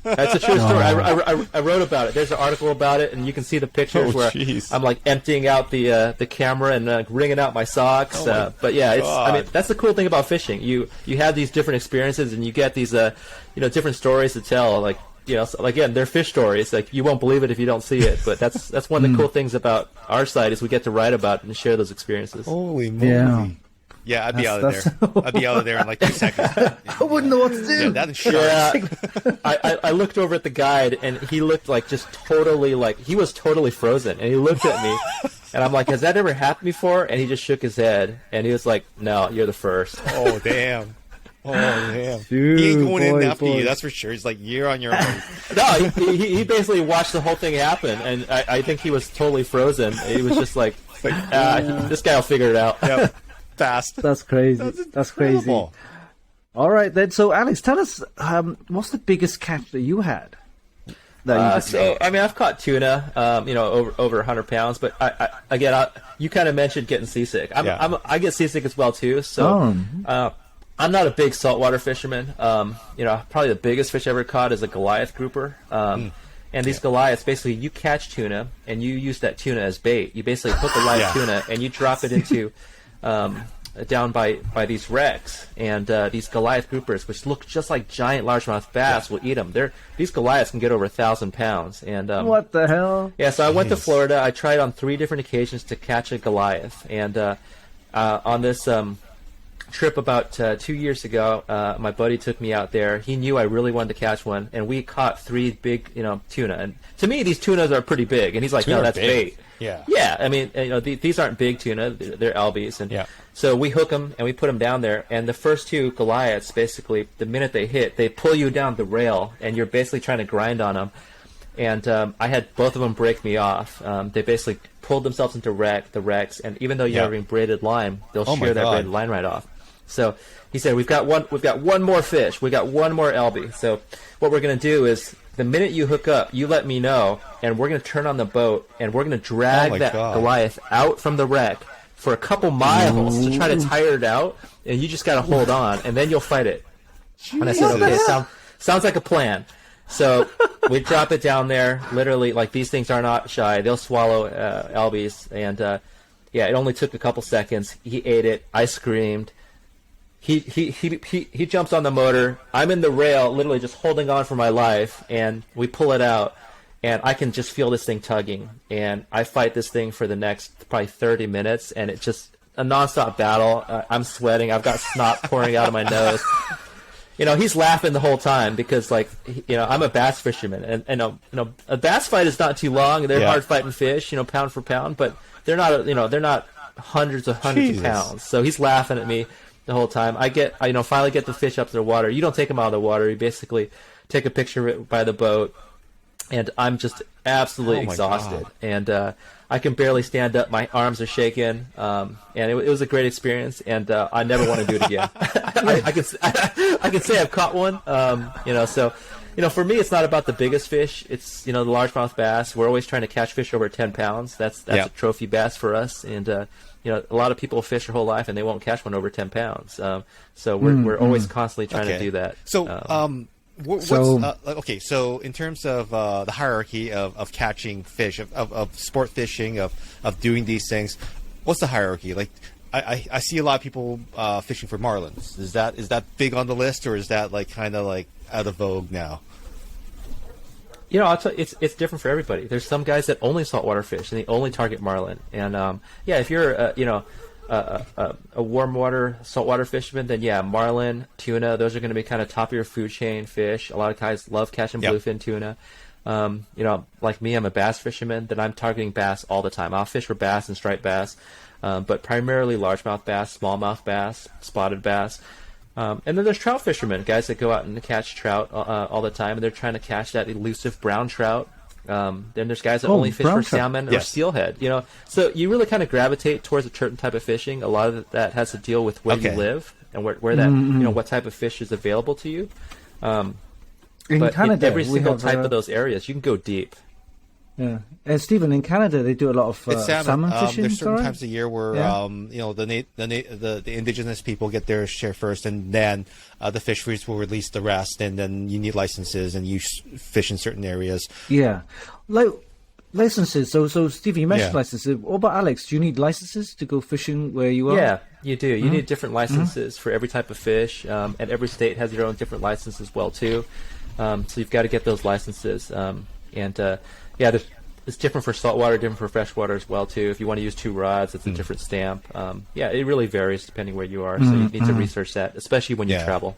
That's a true story. I wrote about it. There's an article about it, and you can see the pictures where I'm like emptying out the camera and wringing out my socks. But yeah, that's the cool thing about fishing. You have these different experiences, and you get these different stories to tell. Like, so again, they're fish stories. Like, you won't believe it if you don't see it. But that's one of the cool things about our site is we get to write about it and share those experiences. Holy moly! Yeah, I'd be out of there. I'd be out of there in like 2 seconds. I wouldn't know what to do. Yeah, that's sharp. Yeah. I looked over at the guide, and he looked like just totally, like, he was totally frozen. And he looked at me, and I'm like, has that ever happened before? And he just shook his head, and he was like, no, you're the first. Oh, damn. Oh, damn. Dude, he ain't going in after you, that's for sure. He's like, you're on your own. No, he basically watched the whole thing happen, and I think he was totally frozen. He was just like this guy will figure it out. Yep. Fast. That's crazy. That's crazy. All right, then. So, Alex, tell us, what's the biggest catch that you had? So I mean, I've caught tuna, over 100 pounds. But you kind of mentioned getting seasick. I get seasick as well too. So I'm not a big saltwater fisherman. Probably the biggest fish I ever caught is a Goliath grouper. And these Goliaths, basically, you catch tuna and you use that tuna as bait. You basically hook a live tuna and you drop it into down by these wrecks, and these Goliath groupers, which look just like giant largemouth bass, will eat them. These Goliaths can get over 1,000 pounds. And what the hell? Yeah, so I went to Florida. I tried on 3 different occasions to catch a Goliath, and on this trip about 2 years ago, my buddy took me out there. He knew I really wanted to catch one, and we caught 3 big, tuna. And to me, these tunas are pretty big. And he's like, "No, that's bait." Yeah. I mean, these aren't big tuna; they're albies. And so we hook them and we put them down there. And the first 2 Goliaths, basically, the minute they hit, they pull you down the rail, and you're basically trying to grind on them. And I had both of them break me off. They basically pulled themselves into the wrecks, and even though you're having braided line, they'll shear that braided line right off. So he said, we've got one more fish. We got one more albie. So what we're going to do is, the minute you hook up, you let me know, and we're going to turn on the boat, and we're going to drag Goliath out from the wreck for a couple miles to try to tire it out, and you just got to hold on, and then you'll fight it. Jesus. And I said, okay, sounds like a plan. So we drop it down there. Literally, like, these things are not shy. They'll swallow albies, and it only took a couple seconds. He ate it. I screamed. He jumps on the motor. I'm in the rail, literally just holding on for my life, and we pull it out, and I can just feel this thing tugging. And I fight this thing for the next probably 30 minutes, and it's just a nonstop battle. I'm sweating. I've got snot pouring out of my nose. He's laughing the whole time because, I'm a bass fisherman, and a bass fight is not too long. They're hard fighting fish, pound for pound, but they're not hundreds of pounds. So he's laughing at me the whole time. I finally get the fish up to the water. You don't take them out of the water. You basically take a picture of it by the boat, and I'm just absolutely exhausted. And I can barely stand up. My arms are shaking, and it was a great experience, and I never want to do it again. I can say I've caught one, so for me, it's not about the biggest fish. It's, the largemouth bass. We're always trying to catch fish over 10 pounds. That's a trophy bass for us, and a lot of people fish their whole life and they won't catch one over 10 pounds. So we're always constantly trying to do that. So, so in terms of the hierarchy of catching fish, of sport fishing, of doing these things, what's the hierarchy? Like, I see a lot of people fishing for marlins. Is that big on the list, or is that kind of out of vogue now? I'll tell you, it's different for everybody. There's some guys that only saltwater fish and they only target marlin. And if you're a warm water saltwater fisherman, then marlin, tuna, those are going to be kind of top of your food chain fish. A lot of guys love catching bluefin tuna. Like me, I'm a bass fisherman. Then I'm targeting bass all the time. I'll fish for bass and striped bass, but primarily largemouth bass, smallmouth bass, spotted bass. And then there's trout fishermen, guys that go out and catch trout all the time, and they're trying to catch that elusive brown trout. Then there's guys that only fish for salmon or steelhead. So you really kind of gravitate towards a certain type of fishing. A lot of that has to deal with where you live and where that what type of fish is available to you. In Canada, every single type of those areas, you can go deep. Yeah, and Stephen, in Canada, they do a lot of salmon fishing. There's certain times of year where the indigenous people get their share first, and then the fisheries will release the rest, and then you need licenses, and you fish in certain areas. Yeah, licenses. So Stephen, you mentioned licenses. What about Alex? Do you need licenses to go fishing where you are? Yeah, you do. You need different licenses for every type of fish, and every state has their own different licenses as well too. So you've got to get those licenses, it's different for saltwater, different for freshwater as well too. If you want to use 2 rods, it's a different stamp. It really varies depending where you are. So you need to research that, especially when you travel.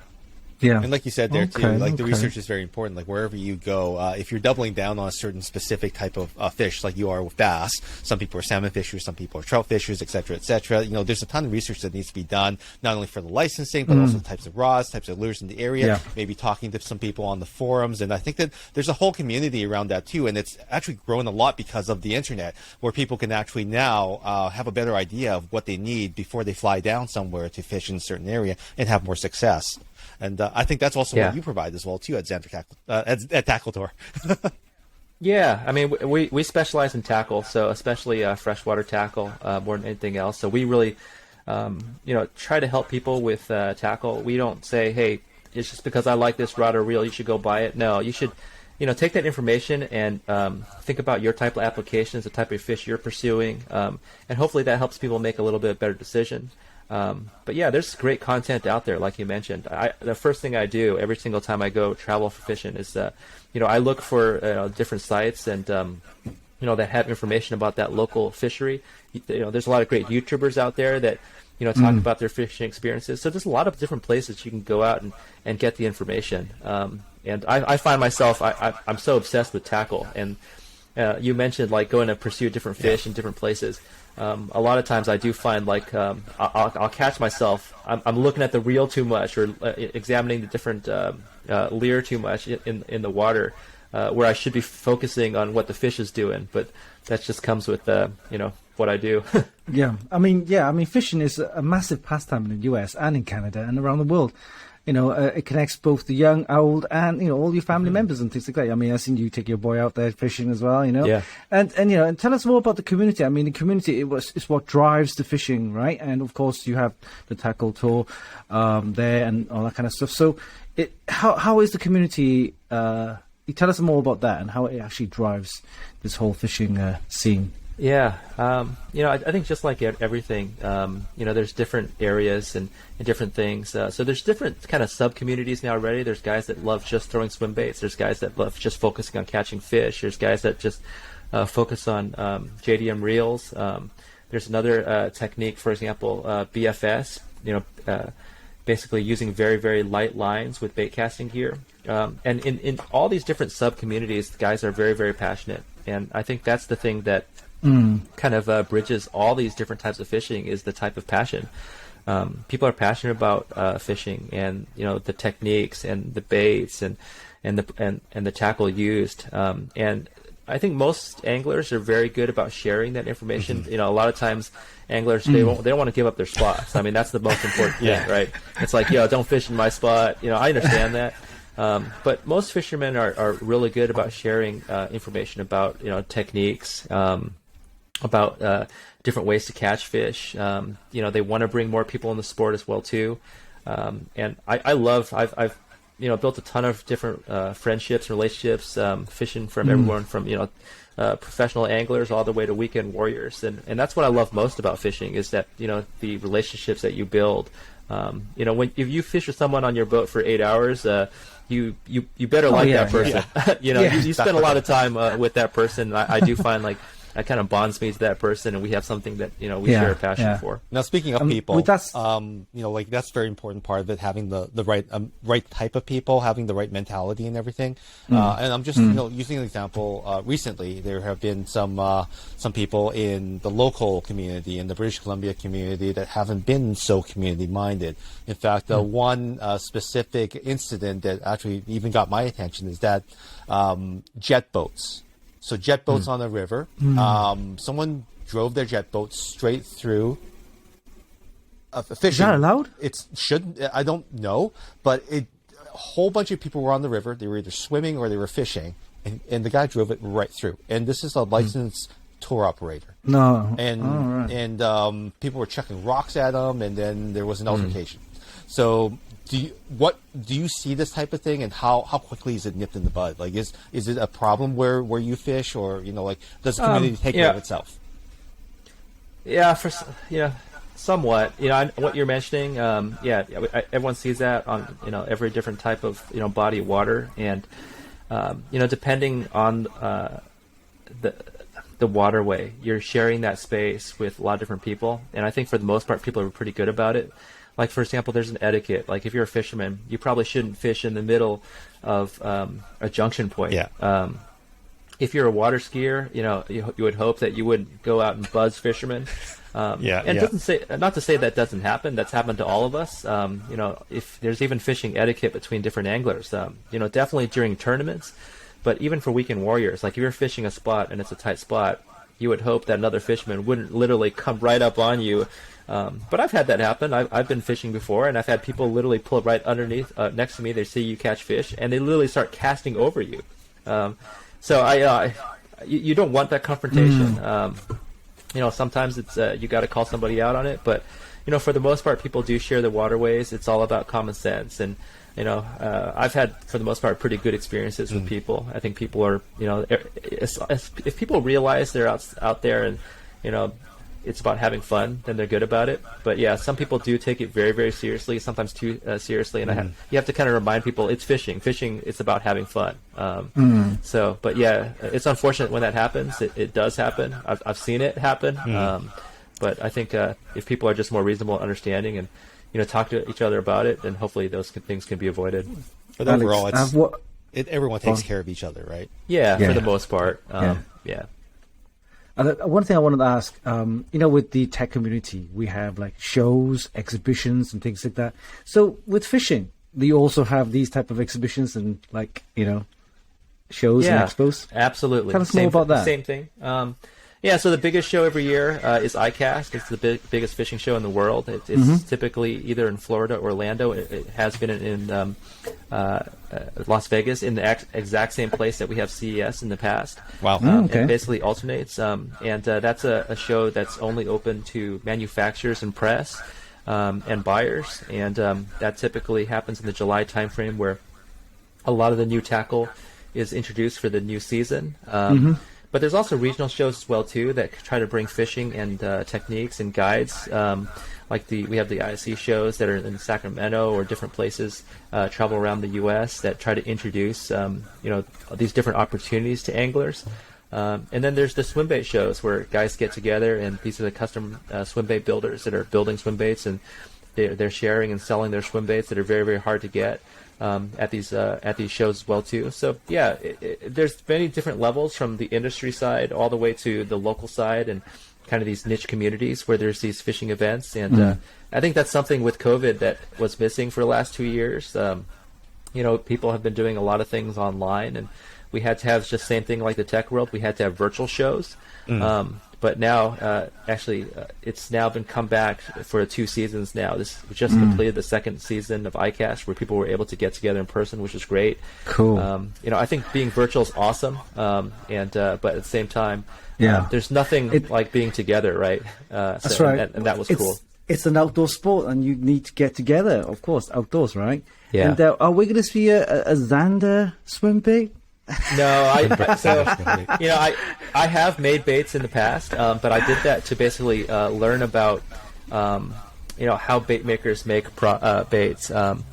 Yeah, and like you said there too, the research is very important. Like wherever you go, if you're doubling down on a certain specific type of fish, like you are with bass, some people are salmon fishers, some people are trout fishers, et cetera, et cetera. There's a ton of research that needs to be done, not only for the licensing, but also the types of rods, types of lures in the area. Yeah. Maybe talking to some people on the forums, and I think that there's a whole community around that too. And it's actually grown a lot because of the internet, where people can actually now have a better idea of what they need before they fly down somewhere to fish in a certain area and have more success. And I think that's also what you provide as well too at Zander at TackleTour. Yeah, I mean, we specialize in tackle, so especially freshwater tackle more than anything else. So we really, try to help people with tackle. We don't say, hey, it's just because I like this rod or reel, you should go buy it. No, you should, take that information and think about your type of applications, the type of fish you're pursuing, and hopefully that helps people make a little bit better decision. But yeah, there's great content out there, like you mentioned. The first thing I do every single time I go travel for fishing is, I look for different sites and that have information about that local fishery. There's a lot of great YouTubers out there that talk about their fishing experiences. So there's a lot of different places you can go out and get the information. And I find myself I'm so obsessed with tackle. And you mentioned like going to pursue different fish in different places. A lot of times I do find like I'll catch myself. I'm looking at the reel too much or examining the different leer too much in the water, where I should be focusing on what the fish is doing. But that just comes with what I do. I mean, fishing is a massive pastime in the US and in Canada and around the world. It connects both the young, old, and all your family members and things like that. I mean, I've seen you take your boy out there fishing as well. Yeah. And tell us more about the community. I mean, the community is what drives the fishing, right? And of course, you have the tackle tour there and all that kind of stuff. So, how is the community? You tell us more about that and how it actually drives this whole fishing scene. Yeah, I think just like everything, there's different areas and different things. So there's different kind of sub-communities now already. There's guys that love just throwing swim baits. There's guys that love just focusing on catching fish. There's guys that just focus on JDM reels. There's another technique, for example, BFS, basically using very, very light lines with bait casting gear. And in all these different sub-communities, the guys are very, very passionate. And I think that's the thing that kind of bridges all these different types of fishing is the type of passion. People are passionate about fishing and the techniques and the baits and the tackle used. And I think most anglers are very good about sharing that information. A lot of times anglers they don't want to give up their spots. I mean, that's the most important thing, right? It's like, don't fish in my spot. I understand that. But most fishermen are really good about sharing information about techniques, about different ways to catch fish. They want to bring more people in the sport as well too. And I've built a ton of different friendships and relationships, fishing from everyone from professional anglers all the way to weekend warriors. And that's what I love most about fishing is that the relationships that you build. If you fish with someone on your boat for 8 hours, you better like that person. You spend a lot of time with that person. I do find like that kind of bonds me to that person, and we have something that we share a passion for. Now, speaking of people, that's a very important part of it, having the right type of people, having the right mentality and everything. And I'm just using an example. Recently, there have been some people in the local community, in the British Columbia community, that haven't been so community minded. In fact, one specific incident that actually even got my attention is that jet boats. So jet boats on the river. Someone drove their jet boat straight through fishing. Is that allowed? I don't know, but a whole bunch of people were on the river. They were either swimming or they were fishing, and the guy drove it right through. And this is a licensed tour operator. No. And people were chucking rocks at him, and then there was an altercation. So do you see this type of thing, and how quickly is it nipped in the bud? Like, is it a problem where you fish, or does the community take care of itself? Yeah, somewhat. What you're mentioning. Everyone sees that on every different type of body of water, and depending on the waterway, you're sharing that space with a lot of different people, and I think for the most part, people are pretty good about it. Like, for example, there's an etiquette. Like, if you're a fisherman, you probably shouldn't fish in the middle of a junction point. Yeah. If you're a water skier, you would hope that you wouldn't go out and buzz fishermen. It doesn't say, not to say that doesn't happen. That's happened to all of us. If there's even fishing etiquette between different anglers, definitely during tournaments, but even for weekend warriors, like if you're fishing a spot and it's a tight spot, you would hope that another fisherman wouldn't literally come right up on you. But I've had that happen. I've been fishing before, and I've had people literally pull right underneath, next to me. They see you catch fish, and they literally start casting over you. So you don't want that confrontation. Sometimes it's you got to call somebody out on it, but for the most part, people do share the waterways. It's all about common sense, and I've had, for the most part, pretty good experiences with people. I think people are, if people realize they're out there and it's about having fun, then they're good about it. But yeah, some people do take it very, very seriously, sometimes too seriously. And you have to kind of remind people it's fishing. Fishing, it's about having fun. So, but yeah, it's unfortunate when that happens. It does happen. I've seen it happen. But I think if people are just more reasonable and understanding and talk to each other about it, then hopefully those things can be avoided. But overall, everyone takes care of each other, right? Yeah, for the most part. Yeah. One thing I wanted to ask, with the tech community, we have like shows, exhibitions, and things like that. So with fishing, do you also have these type of exhibitions and shows and expos? Absolutely. Tell us more about that. Same thing. So the biggest show every year is ICAST. It's the biggest fishing show in the world. It's typically either in Florida or Orlando. It has been in Las Vegas, in the exact same place that we have CES in the past. Wow. It basically alternates. And that's a show that's only open to manufacturers and press and buyers. And that typically happens in the July timeframe, where a lot of the new tackle is introduced for the new season. But there's also regional shows as well too that try to bring fishing and techniques and guides. We have the ISE shows that are in Sacramento or different places, travel around the U.S. that try to introduce these different opportunities to anglers. And then there's the swim bait shows where guys get together, and these are the custom swim bait builders that are building swim baits, and they're sharing and selling their swim baits that are very, very hard to get. At these shows as well too. So yeah, there's many different levels, from the industry side all the way to the local side, and kind of these niche communities where there's these fishing events. And I think that's something with COVID that was missing for the last 2 years. People have been doing a lot of things online, and we had to have just same thing like the tech world. We had to have virtual shows. But now, it's now been come back for 2 seasons now. We just completed the second season of ICAST, where people were able to get together in person, which is great. Cool. I think being virtual is awesome. But at the same time, there's nothing like being together, right? That's right. And that was cool. It's an outdoor sport, and you need to get together, of course, outdoors, right? Yeah. And are we going to see a Zander swim bait? No, I have made baits in the past, but I did that to basically learn about how bait makers make baits. There's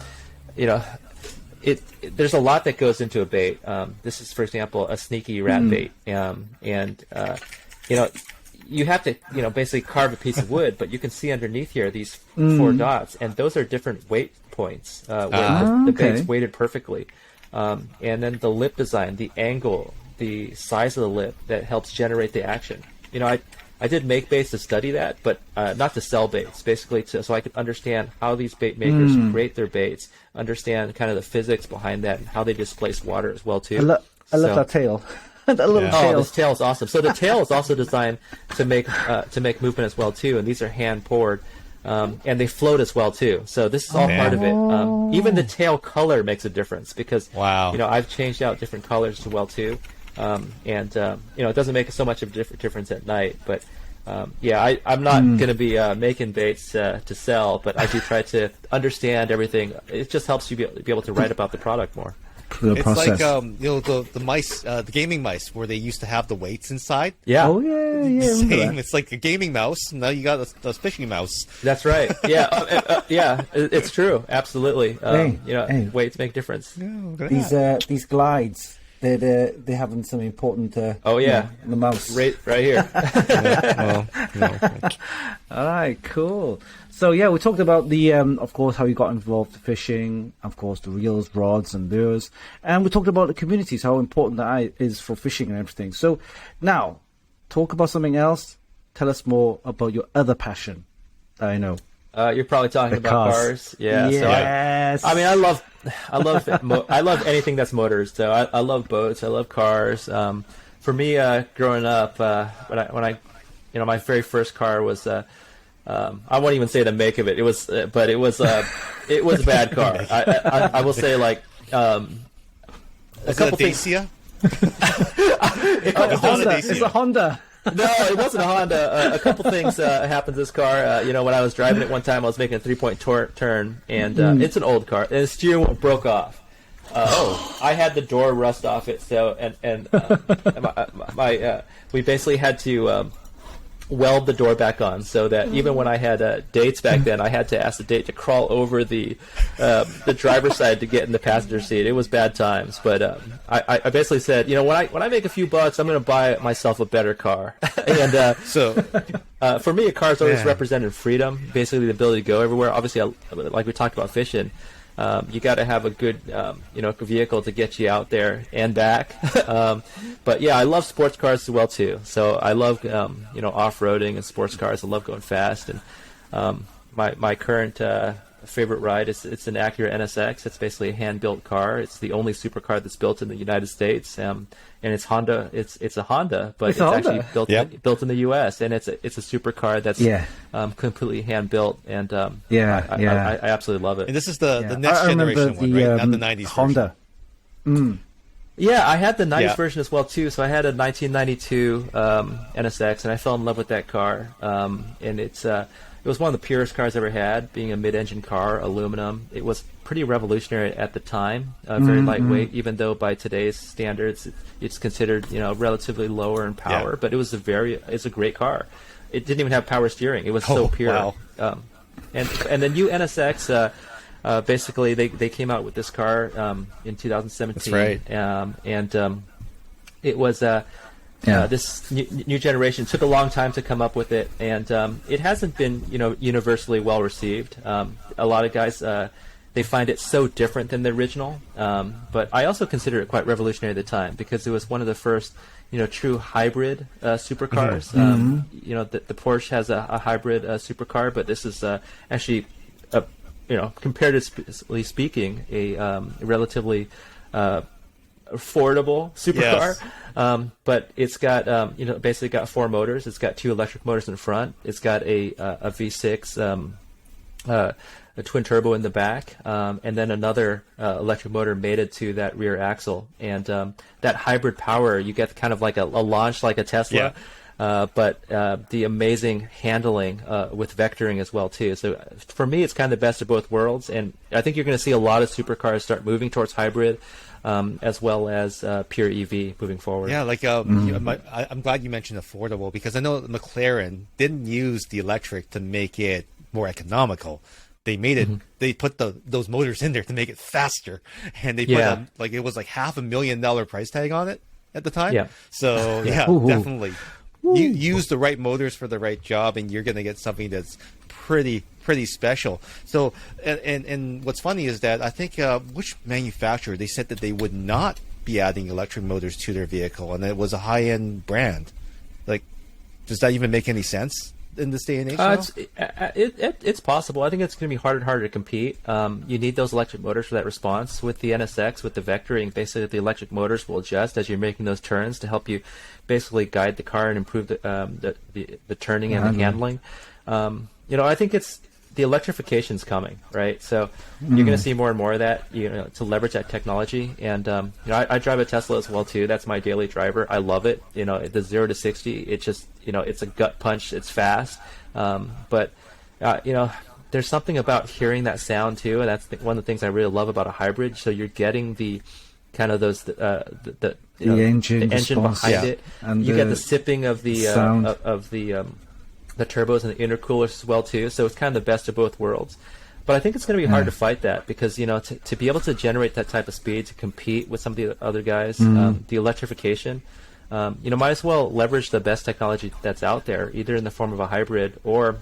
a lot that goes into a bait. This is, for example, a sneaky rat bait, and you have to basically carve a piece of wood, but you can see underneath here these 4 dots, and those are different weight points where the bait's weighted perfectly. And then the lip design, the angle, the size of the lip that helps generate the action. I did make baits to study that, but not to sell baits, basically so I could understand how these bait makers create their baits, understand kind of the physics behind that, and how they displace water as well too. I love that tail. That little tail. Oh, this tail is awesome. So the tail is also designed to make movement as well too, and these are hand poured. And they float as well too. So this is all part of it. Even the tail color makes a difference, because I've changed out different colors as well too. It doesn't make so much of a difference at night. But I'm not going to be making baits to sell, but I do try to understand everything. It just helps you be able to write about the product more. It's process. Like the mice, the gaming mice, where they used to have the weights inside. Yeah. Oh yeah. Same. It's like a gaming mouse. Now you got a fishing mouse. That's right. Yeah. It's true. Absolutely. Weights make difference. These glides. They're having some important. The mouse right here. All right. Cool. So we talked about the, of course, how you got involved in fishing, of course, the reels, rods, and lures, and we talked about the communities, how important that is for fishing and everything. So now, talk about something else. Tell us more about your other passion that I know. You're probably talking about cars. Yeah. Yes. So I love anything that's motors. So I love boats. I love cars. For me, growing up, when I my very first car was. I won't even say the make of it. It was a bad car. I will say, like, a couple things. It's a Honda. No, it wasn't a Honda. A couple things happened to this car. When I was driving it one time, I was making a 3-point turn, and it's an old car, and the steering wheel broke off. I had the door rust off it, so we basically had to weld the door back on, so that even when I had dates back then, I had to ask the date to crawl over the driver's side to get in the passenger seat. It was bad times, but I basically said, when I make a few bucks, I'm going to buy myself a better car. And for me, a car's always represented freedom, basically the ability to go everywhere. Obviously, like we talked about fishing. You got to have a good, vehicle to get you out there and back. But yeah, I love sports cars as well too. So I love, off-roading and sports cars. I love going fast. And my current favorite ride is it's an Acura NSX. It's basically a hand-built car. It's the only supercar that's built in the United States. And it's Honda. It's a Honda, but it's actually built in the U.S. And it's a supercar that's completely hand built. And I absolutely love it. And this is the next generation one, right? Not the '90s Honda. Yeah, I had the '90s version as well too. So I had a 1992 NSX, and I fell in love with that car. And it was one of the purest cars I ever had, being a mid-engine car, aluminum. It was pretty revolutionary at the time, very lightweight, even though by today's standards it's considered relatively lower in power. But it's a great car. It didn't even have power steering. It was so pure. Wow. And the new NSX, basically they came out with this car in 2017. That's right. It was. This new generation took a long time to come up with it, and it hasn't been, universally well received. A lot of guys they find it so different than the original, but I also consider it quite revolutionary at the time because it was one of the first, true hybrid supercars. The Porsche has a hybrid supercar, but this is actually, comparatively speaking, a relatively affordable supercar. Yes. But it's got basically got 4 motors. It's got 2 electric motors in front. It's got a V6 a twin turbo in the back, and then another electric motor mated to that rear axle. And that hybrid power, you get kind of like a launch like a Tesla. But the amazing handling with vectoring as well too. So for me, it's kind of the best of both worlds, and I think you're going to see a lot of supercars start moving towards hybrid, as well as pure EV moving forward. Yeah, I'm glad you mentioned affordable because I know McLaren didn't use the electric to make it more economical. They made it. They put those motors in there to make it faster, and they put it was like $500,000 price tag on it at the time. Yeah. So definitely. You use the right motors for the right job, and you're going to get something that's pretty special. So, and what's funny is that I think which manufacturer they said that they would not be adding electric motors to their vehicle, and it was a high-end brand. Like, does that even make any sense in this day and age? It's possible. I think it's going to be harder and harder to compete. You need those electric motors for that response. With the NSX, with the vectoring, basically the electric motors will adjust as you're making those turns to help you basically guide the car and improve the turning and the handling. I think it's the electrification's coming, right? So you're going to see more and more of that, to leverage that technology. And I drive a Tesla as well too. That's my daily driver. I love it. The 0 to 60, it's just it's a gut punch. It's fast, but there's something about hearing that sound too, and that's one of the things I really love about a hybrid. So you're getting the kind of those the engine behind it, and you get the sipping of the the turbos and the intercoolers as well too. So it's kind of the best of both worlds. But I think it's going to be hard to fight that because to be able to generate that type of speed to compete with some of the other guys, the electrification, might as well leverage the best technology that's out there, either in the form of a hybrid or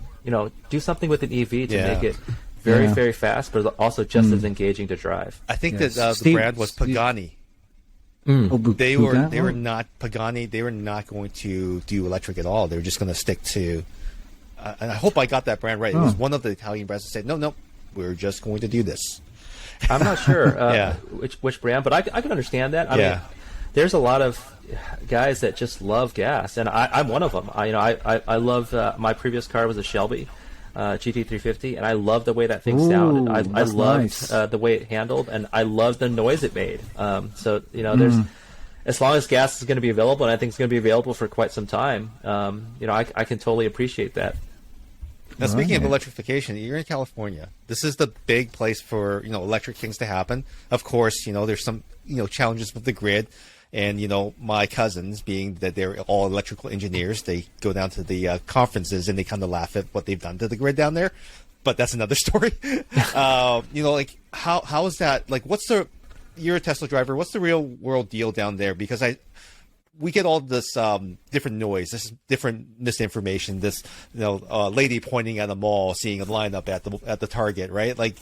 do something with an EV to make it very fast, but also just as engaging to drive. I think that the brand was Pagani. They were not Pagani. They were not going to do electric at all. They were just going to stick to. And I hope I got that brand right. It was one of the Italian brands that said, "No, we're just going to do this." I'm not sure which brand, but I can understand that. I mean, there's a lot of guys that just love gas, and I'm one of them. I love my previous car was a Shelby GT350, and I loved the way that thing sounded. I loved the way it handled, and I loved the noise it made. So there's as long as gas is going to be available, and I think it's going to be available for quite some time, I can totally appreciate that. Now, speaking of electrification, you're in California. This is the big place for, electric things to happen. Of course, there's some, challenges with the grid. And, my cousins, being that they're all electrical engineers, they go down to the conferences and they kind of laugh at what they've done to the grid down there. But that's another story. How is that? Like, you're a Tesla driver. What's the real world deal down there? Because we get all this different noise, this different misinformation, this lady pointing at a mall, seeing a lineup at the Target, right? Like,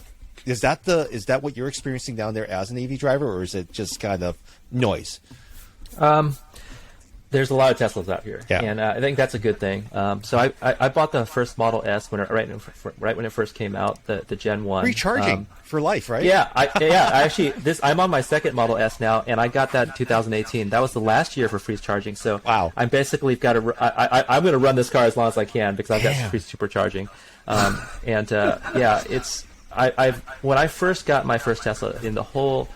is that what you're experiencing down there as an EV driver, or is it just kind of noise? There's a lot of Teslas out here, yeah. And I think that's a good thing. So I bought the first Model S right when it first came out, the Gen 1. Recharging for life, right? Yeah, I'm on my second Model S now, and I got that in 2018. That was the last year for free charging. So wow. I'm basically I'm going to run this car as long as I can because I've got free supercharging. When I first got my first Tesla in the whole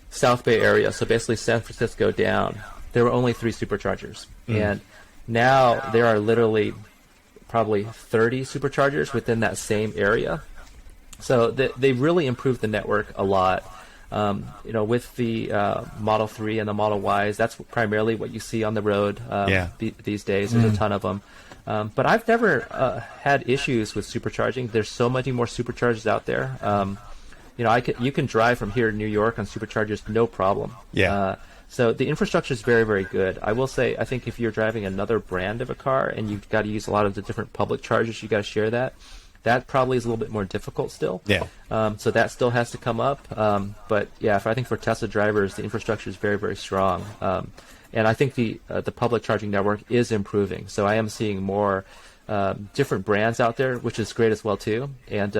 South Bay area, so basically San Francisco down, there were only 3 superchargers. And now there are literally probably 30 superchargers within that same area. So they really improved the network a lot. With the Model 3 and the Model Ys, that's primarily what you see on the road these days. There's a ton of them. But I've never had issues with supercharging. There's so many more superchargers out there. You can drive from here to New York on superchargers, no problem. Yeah. So the infrastructure is very, very good. I will say, I think if you're driving another brand of a car and you've got to use a lot of the different public chargers, you got to share that. That probably is a little bit more difficult still. Yeah. So that still has to come up. But yeah, I think for Tesla drivers, the infrastructure is very, very strong. And I think the public charging network is improving. So I am seeing more different brands out there, which is great as well too. And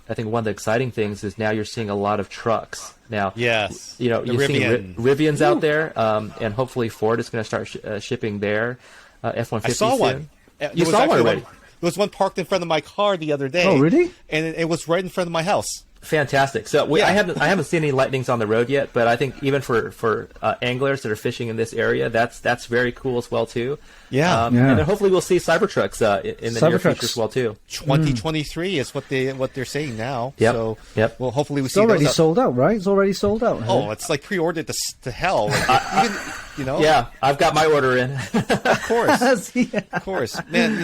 I think one of the exciting things is now you're seeing a lot of trucks. Now, yes, you're seeing Rivians out there, and hopefully Ford is going to start shipping their F-150 I saw soon. one. You saw one already? There was one parked in front of my car the other day. Oh, really? And it was right in front of my house. Fantastic. So I haven't seen any Lightnings on the road yet, but I think even for anglers that are fishing in this area, that's very cool as well too. Yeah. And then hopefully we'll see Cybertrucks in the near future as well too. 2023 is what they're saying now. Yep. So yep. Well, hopefully we It's see already those sold out, right? It's already sold out. Oh, it's like pre-ordered to hell. Like, even, Yeah, I've got my order in. Of course. Yeah. Of course, man.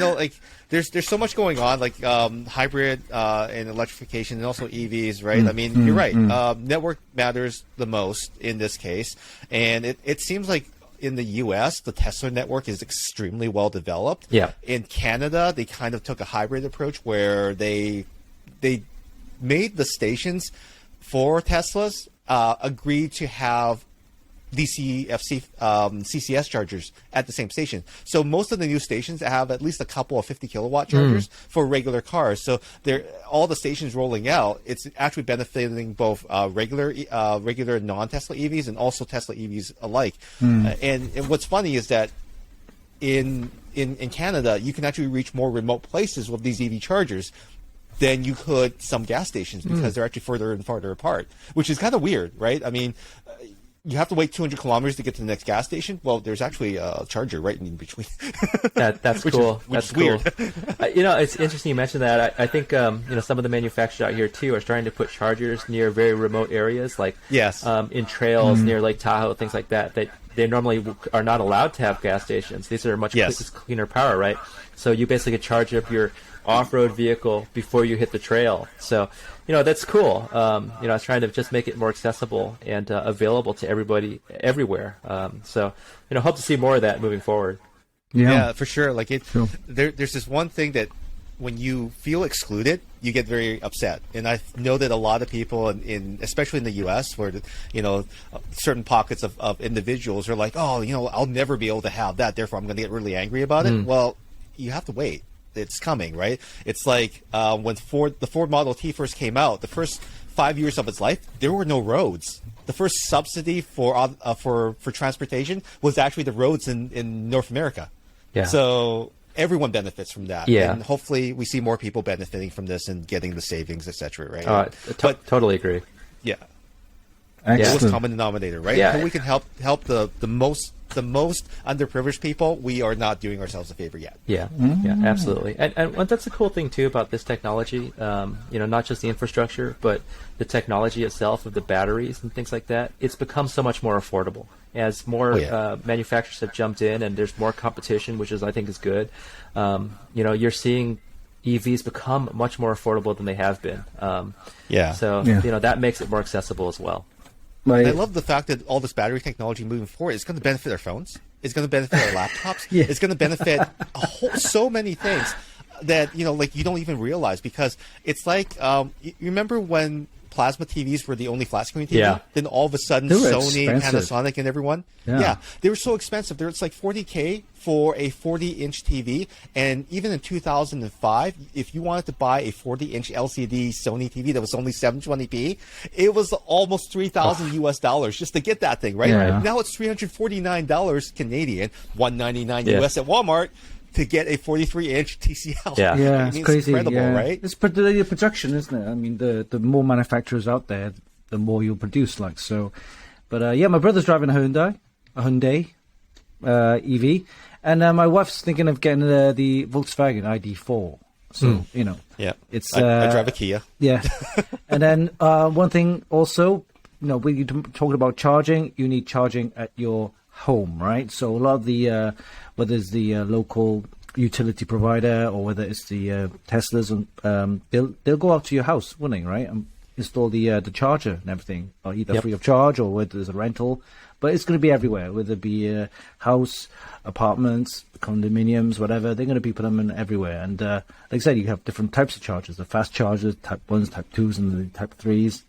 There's so much going on, like hybrid and electrification, and also EVs, right? I mean, you're right. Network matters the most in this case, and it seems like in the U.S. the Tesla network is extremely well developed. Yeah. In Canada, they kind of took a hybrid approach where they made the stations for Teslas agree to have DCFC CCS chargers at the same station. So most of the new stations have at least a couple of 50 kilowatt chargers for regular cars. So all the stations rolling out, it's actually benefiting both regular non-Tesla EVs and also Tesla EVs alike. And what's funny is that in Canada, you can actually reach more remote places with these EV chargers than you could some gas stations because they're actually further and farther apart, which is kind of weird, right? I mean, you have to wait 200 kilometers to get to the next gas station. Well, there's actually a charger right in between. That's cool. That's cool. weird. It's interesting you mentioned that. I think some of the manufacturers out here too are starting to put chargers near very remote areas, like yes, in trails near Lake Tahoe, things like that. They normally are not allowed to have gas stations. These are much cleaner power, right? So you basically charge up your off-road vehicle before you hit the trail. So, that's cool. I was trying to just make it more accessible and available to everybody everywhere. So, hope to see more of that moving forward. Yeah, for sure. Like Sure. There's this one thing that when you feel excluded, you get very upset. And I know that a lot of people, especially in the U.S., where certain pockets of individuals are like, oh, I'll never be able to have that, therefore I'm going to get really angry about it. Well, you have to wait. It's coming, right? It's like when the Ford Model T first came out, the first 5 years of its life, there were no roads. The first subsidy for transportation was actually the roads in North America. Yeah. So everyone benefits from that. Yeah. And hopefully we see more people benefiting from this and getting the savings, etc. Right? Totally agree. Yeah. lowest common denominator, right? Yeah. Until we can help the most underprivileged people, we are not doing ourselves a favor yet. Yeah, yeah, absolutely. And that's the cool thing too about this technology. Not just the infrastructure, but the technology itself of the batteries and things like that. It's become so much more affordable as more manufacturers have jumped in, and there's more competition, which I think is good. You're seeing EVs become much more affordable than they have been. So that makes it more accessible as well. And I love the fact that all this battery technology moving forward is going to benefit our phones. It's going to benefit our laptops. It's going to benefit so many things that you don't even realize, because it's like you remember when plasma TVs were the only flat screen TV? Yeah. Then all of a sudden Sony, Panasonic, and everyone, they were so expensive. It's like $40K for a 40-inch TV, and even in 2005, if you wanted to buy a 40-inch LCD Sony TV that was only 720p, it was almost $3,000 US just to get that thing, right? Now it's $349 Canadian, $199 US at Walmart to get a 43-inch TCL. It's crazy. It's incredible, right? It's the production, isn't it? I mean, the more manufacturers out there, the more you'll produce. But my brother's driving a Hyundai EV, and my wife's thinking of getting the Volkswagen ID4. So it's I drive a Kia. Yeah, and then one thing also, when you're talking about charging, you need charging at your home, right? So a lot of the whether it's the local utility provider or whether it's the Teslas, they'll go out to your house, wouldn't they, right? And install the charger and everything, or either free of charge or whether there's a rental. But it's going to be everywhere, whether it be a house, apartments, condominiums, whatever. They're going to be putting them in everywhere. And like I said, you have different types of chargers: the fast chargers, type 1s, type 2s, and the type 3s.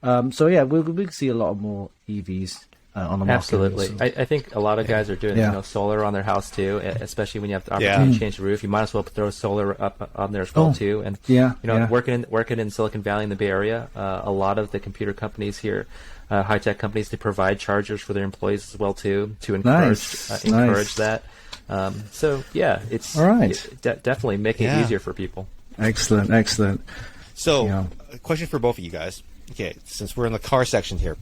We'll see a lot more EVs. On the market. Absolutely. I think a lot of guys are doing solar on their house too, especially when you have the opportunity to change the roof. You might as well throw solar up on there as well too. And working in Silicon Valley in the Bay Area, a lot of the computer companies here, high tech companies, they provide chargers for their employees as well too, to encourage that. It's all right. Definitely making it easier for people. Excellent. So, a question for both of you guys. Okay, since we're in the car section here.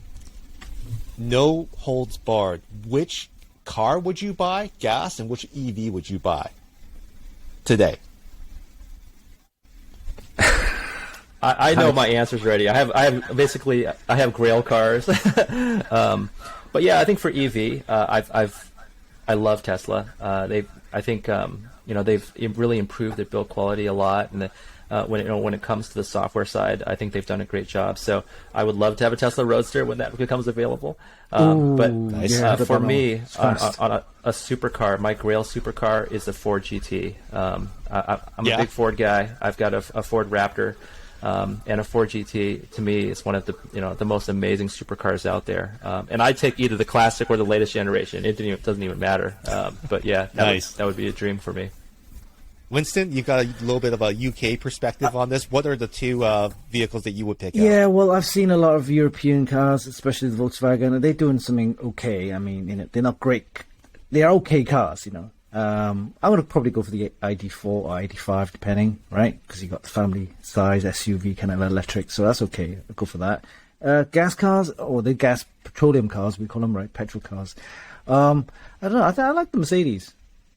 No holds barred. Which car would you buy, gas, and which EV would you buy today? I know my answers already. I have Grail cars, but I think for EV, I love Tesla. They've really improved their build quality a lot, and when it comes to the software side, I think they've done a great job. So I would love to have a Tesla Roadster when that becomes available. For me, on a supercar, my Grail supercar is the Ford GT. I'm a big Ford guy. I've got a Ford Raptor, and a Ford GT. To me, is one of the most amazing supercars out there. And I take either the classic or the latest generation. It doesn't even matter. That would be a dream for me. Winston, you've got a little bit of a UK perspective on this. What are the two vehicles that you would pick out? Yeah, well, I've seen a lot of European cars, especially the Volkswagen, and they're doing something okay. I mean, they're not great. They are okay cars, I would probably go for the ID4 or ID5, depending, right? Because you got the family size SUV kind of electric, so that's okay. I'll go for that. Gas cars, or the gas petroleum cars, we call them, right? Petrol cars. I don't know. I like the Mercedes.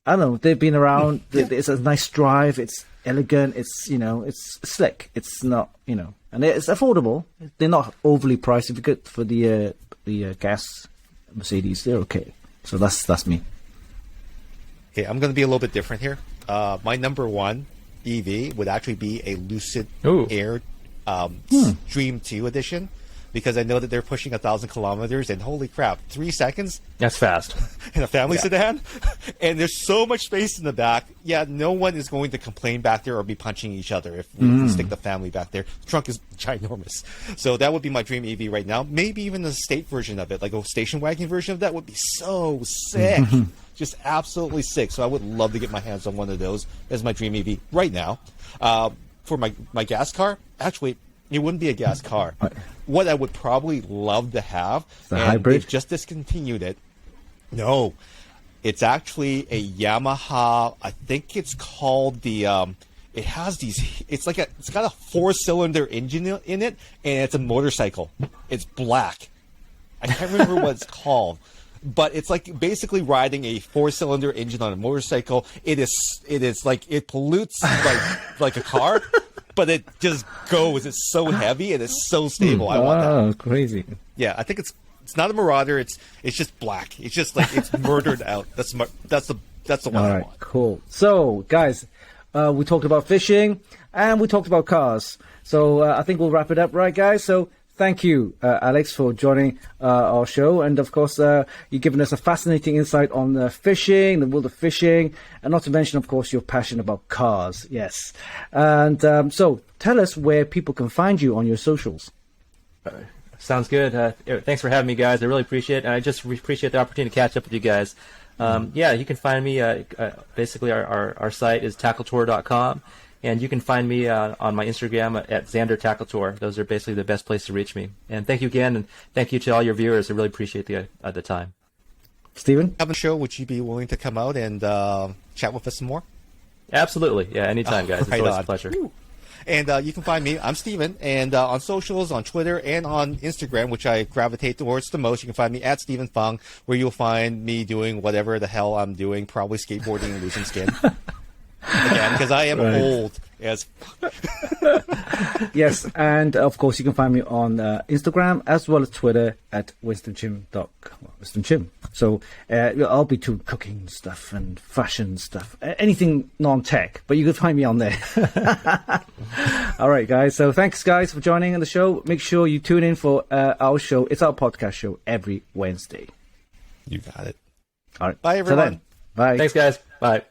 I don't know. They've been around. It's a nice drive. It's elegant. It's it's slick. It's not and it's affordable. They're not overly priced. If you get for the gas Mercedes, they're okay. So that's me. Okay, I'm going to be a little bit different here. My number one EV would actually be a Lucid Air Stream 2 edition, because I know that they're pushing 1,000 kilometers, and holy crap, 3 seconds? That's fast. In a family sedan? And there's so much space in the back. Yeah, no one is going to complain back there or be punching each other if we stick the family back there. The trunk is ginormous. So that would be my dream EV right now. Maybe even the state version of it, like a station wagon version of that, would be so sick. Just absolutely sick. So I would love to get my hands on one of those as my dream EV right now. For my gas car, actually, it wouldn't be a gas car. What I would probably love to have, the hybrid? They've just discontinued it. No, it's actually a Yamaha. I think it's called the. It has these. It's got a 4-cylinder engine in it, and it's a motorcycle. It's black. I can't remember what it's called, but it's like basically riding a 4-cylinder engine on a motorcycle. It is like it pollutes like a car, but it just goes. It's so heavy and it's so stable. I want that. Oh, crazy. Yeah, I think it's not a Marauder. It's just black. It's just like it's murdered out. That's the one All I right, want. cool. So, guys, we talked about fishing and we talked about cars. So I think we'll wrap it up, right, guys? So thank you, Alex, for joining our show. And, of course, you've given us a fascinating insight on fishing, the world of fishing, and not to mention, of course, your passion about cars. Yes. And so tell us where people can find you on your socials. Sounds good. Thanks for having me, guys. I really appreciate it. And I just appreciate the opportunity to catch up with you guys. Yeah, you can find me. Basically, our site is TackleTour.com. And you can find me on my Instagram at Zander TackleTour. Those are basically the best place to reach me. And thank you again, and thank you to all your viewers. I really appreciate the time. Stephen? Have a show. Would you be willing to come out and chat with us some more? Absolutely. Yeah, anytime, guys. It's always a pleasure. Woo. And you can find me. I'm Stephen. And on socials, on Twitter, and on Instagram, which I gravitate towards the most, you can find me at Stephen Fung, where you'll find me doing whatever the hell I'm doing, probably skateboarding and losing skin. Again, because I am old as Yes, and of course you can find me on Instagram as well as Twitter at WinstonChim. So I'll be doing cooking stuff and fashion stuff, anything non-tech, but you can find me on there. All right, guys. So thanks, guys, for joining on the show. Make sure you tune in for our show. It's our podcast show every Wednesday. You got it. All right. Bye, everyone. Bye. Thanks, guys. Bye.